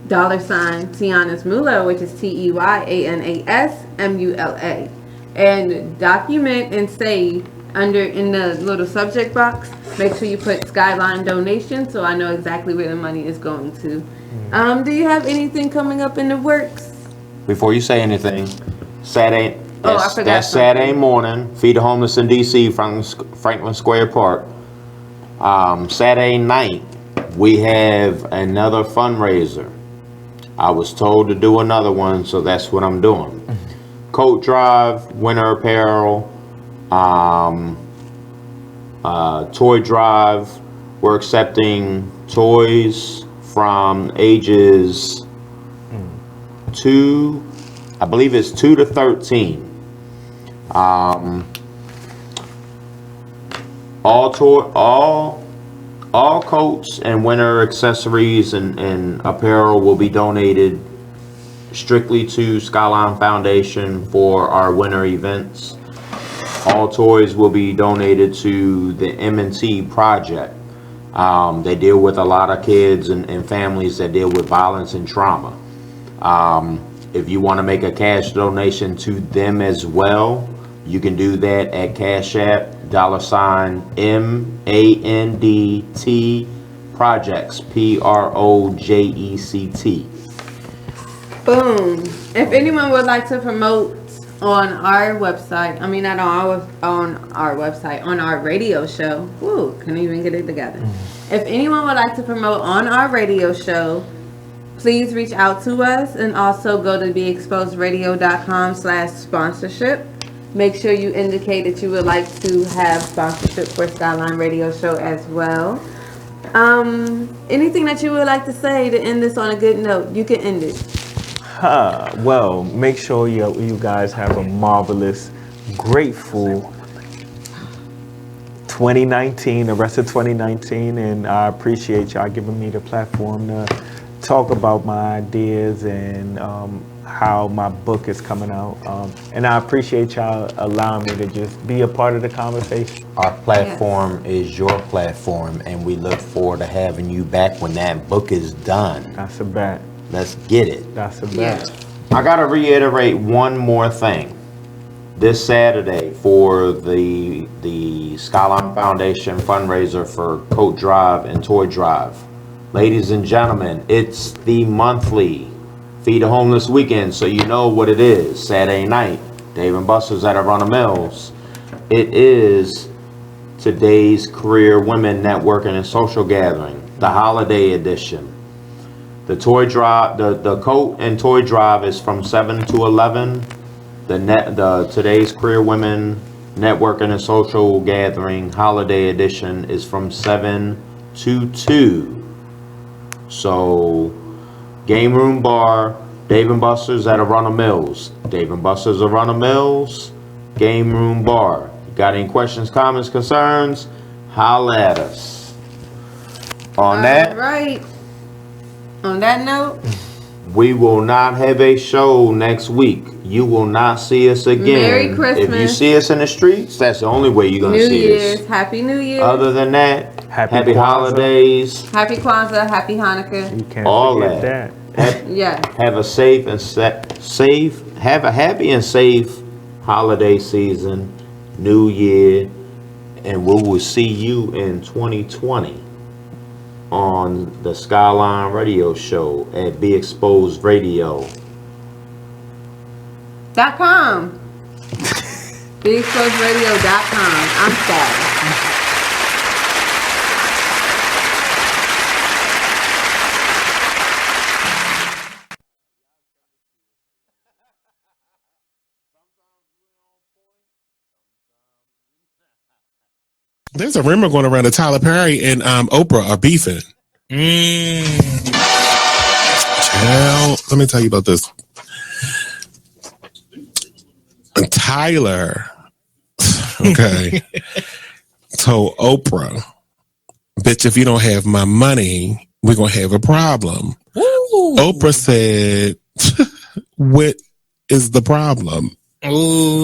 $ Tiana's Mula, which is TEYANASMULA, and document and say in the little subject box, make sure you put Skylyne donation so I know exactly where the money is going to. Do you have anything coming up in the works? Before you say anything, Saturday. I forgot That's Saturday morning. Feed the Homeless in DC from Franklin Square Park. Saturday night, we have another fundraiser. I was told to do another one, so that's what I'm doing. Coat Drive, Winter Apparel, Toy Drive. We're accepting toys from ages 2, I believe it's 2 to 13. All coats and winter accessories and apparel will be donated strictly to Skylyne Foundation for our winter events. All toys will be donated to the M&T Project. They deal with a lot of kids and families that deal with violence and trauma. If you want to make a cash donation to them as well, you can do that at Cash App, $MANDT Projects, PROJECT. Boom. If anyone would like to promote on our website, not on our website, on our radio show. Woo, couldn't even get it together. If anyone would like to promote on our radio show, please reach out to us and also go to beexposedradio.com/sponsorship. Make sure you indicate that you would like to have sponsorship for Skylyne Radio Show as well. Anything that you would like to say to end this on a good note, you can end it. Well, make sure you guys have a marvelous, grateful 2019, the rest of 2019, and I appreciate y'all giving me the platform to talk about my ideas and how my book is coming out. And I appreciate y'all allowing me to just be a part of the conversation. Our platform is your platform, and we look forward to having you back when that book is done. That's a bet. Let's get it. That's a bet. I gotta reiterate one more thing. This Saturday for the Skylyne Foundation fundraiser for Coat Drive and Toy Drive. Ladies and gentlemen, it's the monthly Feed the Homeless Weekend, so you know what it is. Saturday night, Dave and Buster's at Arundel Mills. It is today's Career Women Networking and Social Gathering, the holiday edition. The toy drive, the coat and toy drive is from 7 to 11. The today's Career Women Networking and Social Gathering holiday edition is from 7 to 2. So, Game Room Bar, Dave and Buster's at Arundel Mills. Dave and Buster's Arundel Mills, Game Room Bar. Got any questions, comments, concerns? Holla at us. On that note, we will not have a show next week. You will not see us again. Merry Christmas. If you see us in the streets, that's the only way you're going to see us. Happy New Year's. Other than that, happy holidays. Happy Kwanzaa, happy Hanukkah. You can't all forget that. Yeah. Have a have a happy and safe holiday season, New Year, and we will see you in 2020 on the Skylyne Radio Show at BeExposedRadio.com. BeExposedRadio.com. I'm sorry. There's a rumor going around that Tyler Perry and Oprah are beefing. Well, let me tell you about this. Tyler, okay, told Oprah, bitch, if you don't have my money, we're going to have a problem. Ooh. Oprah said, what is the problem? Ooh.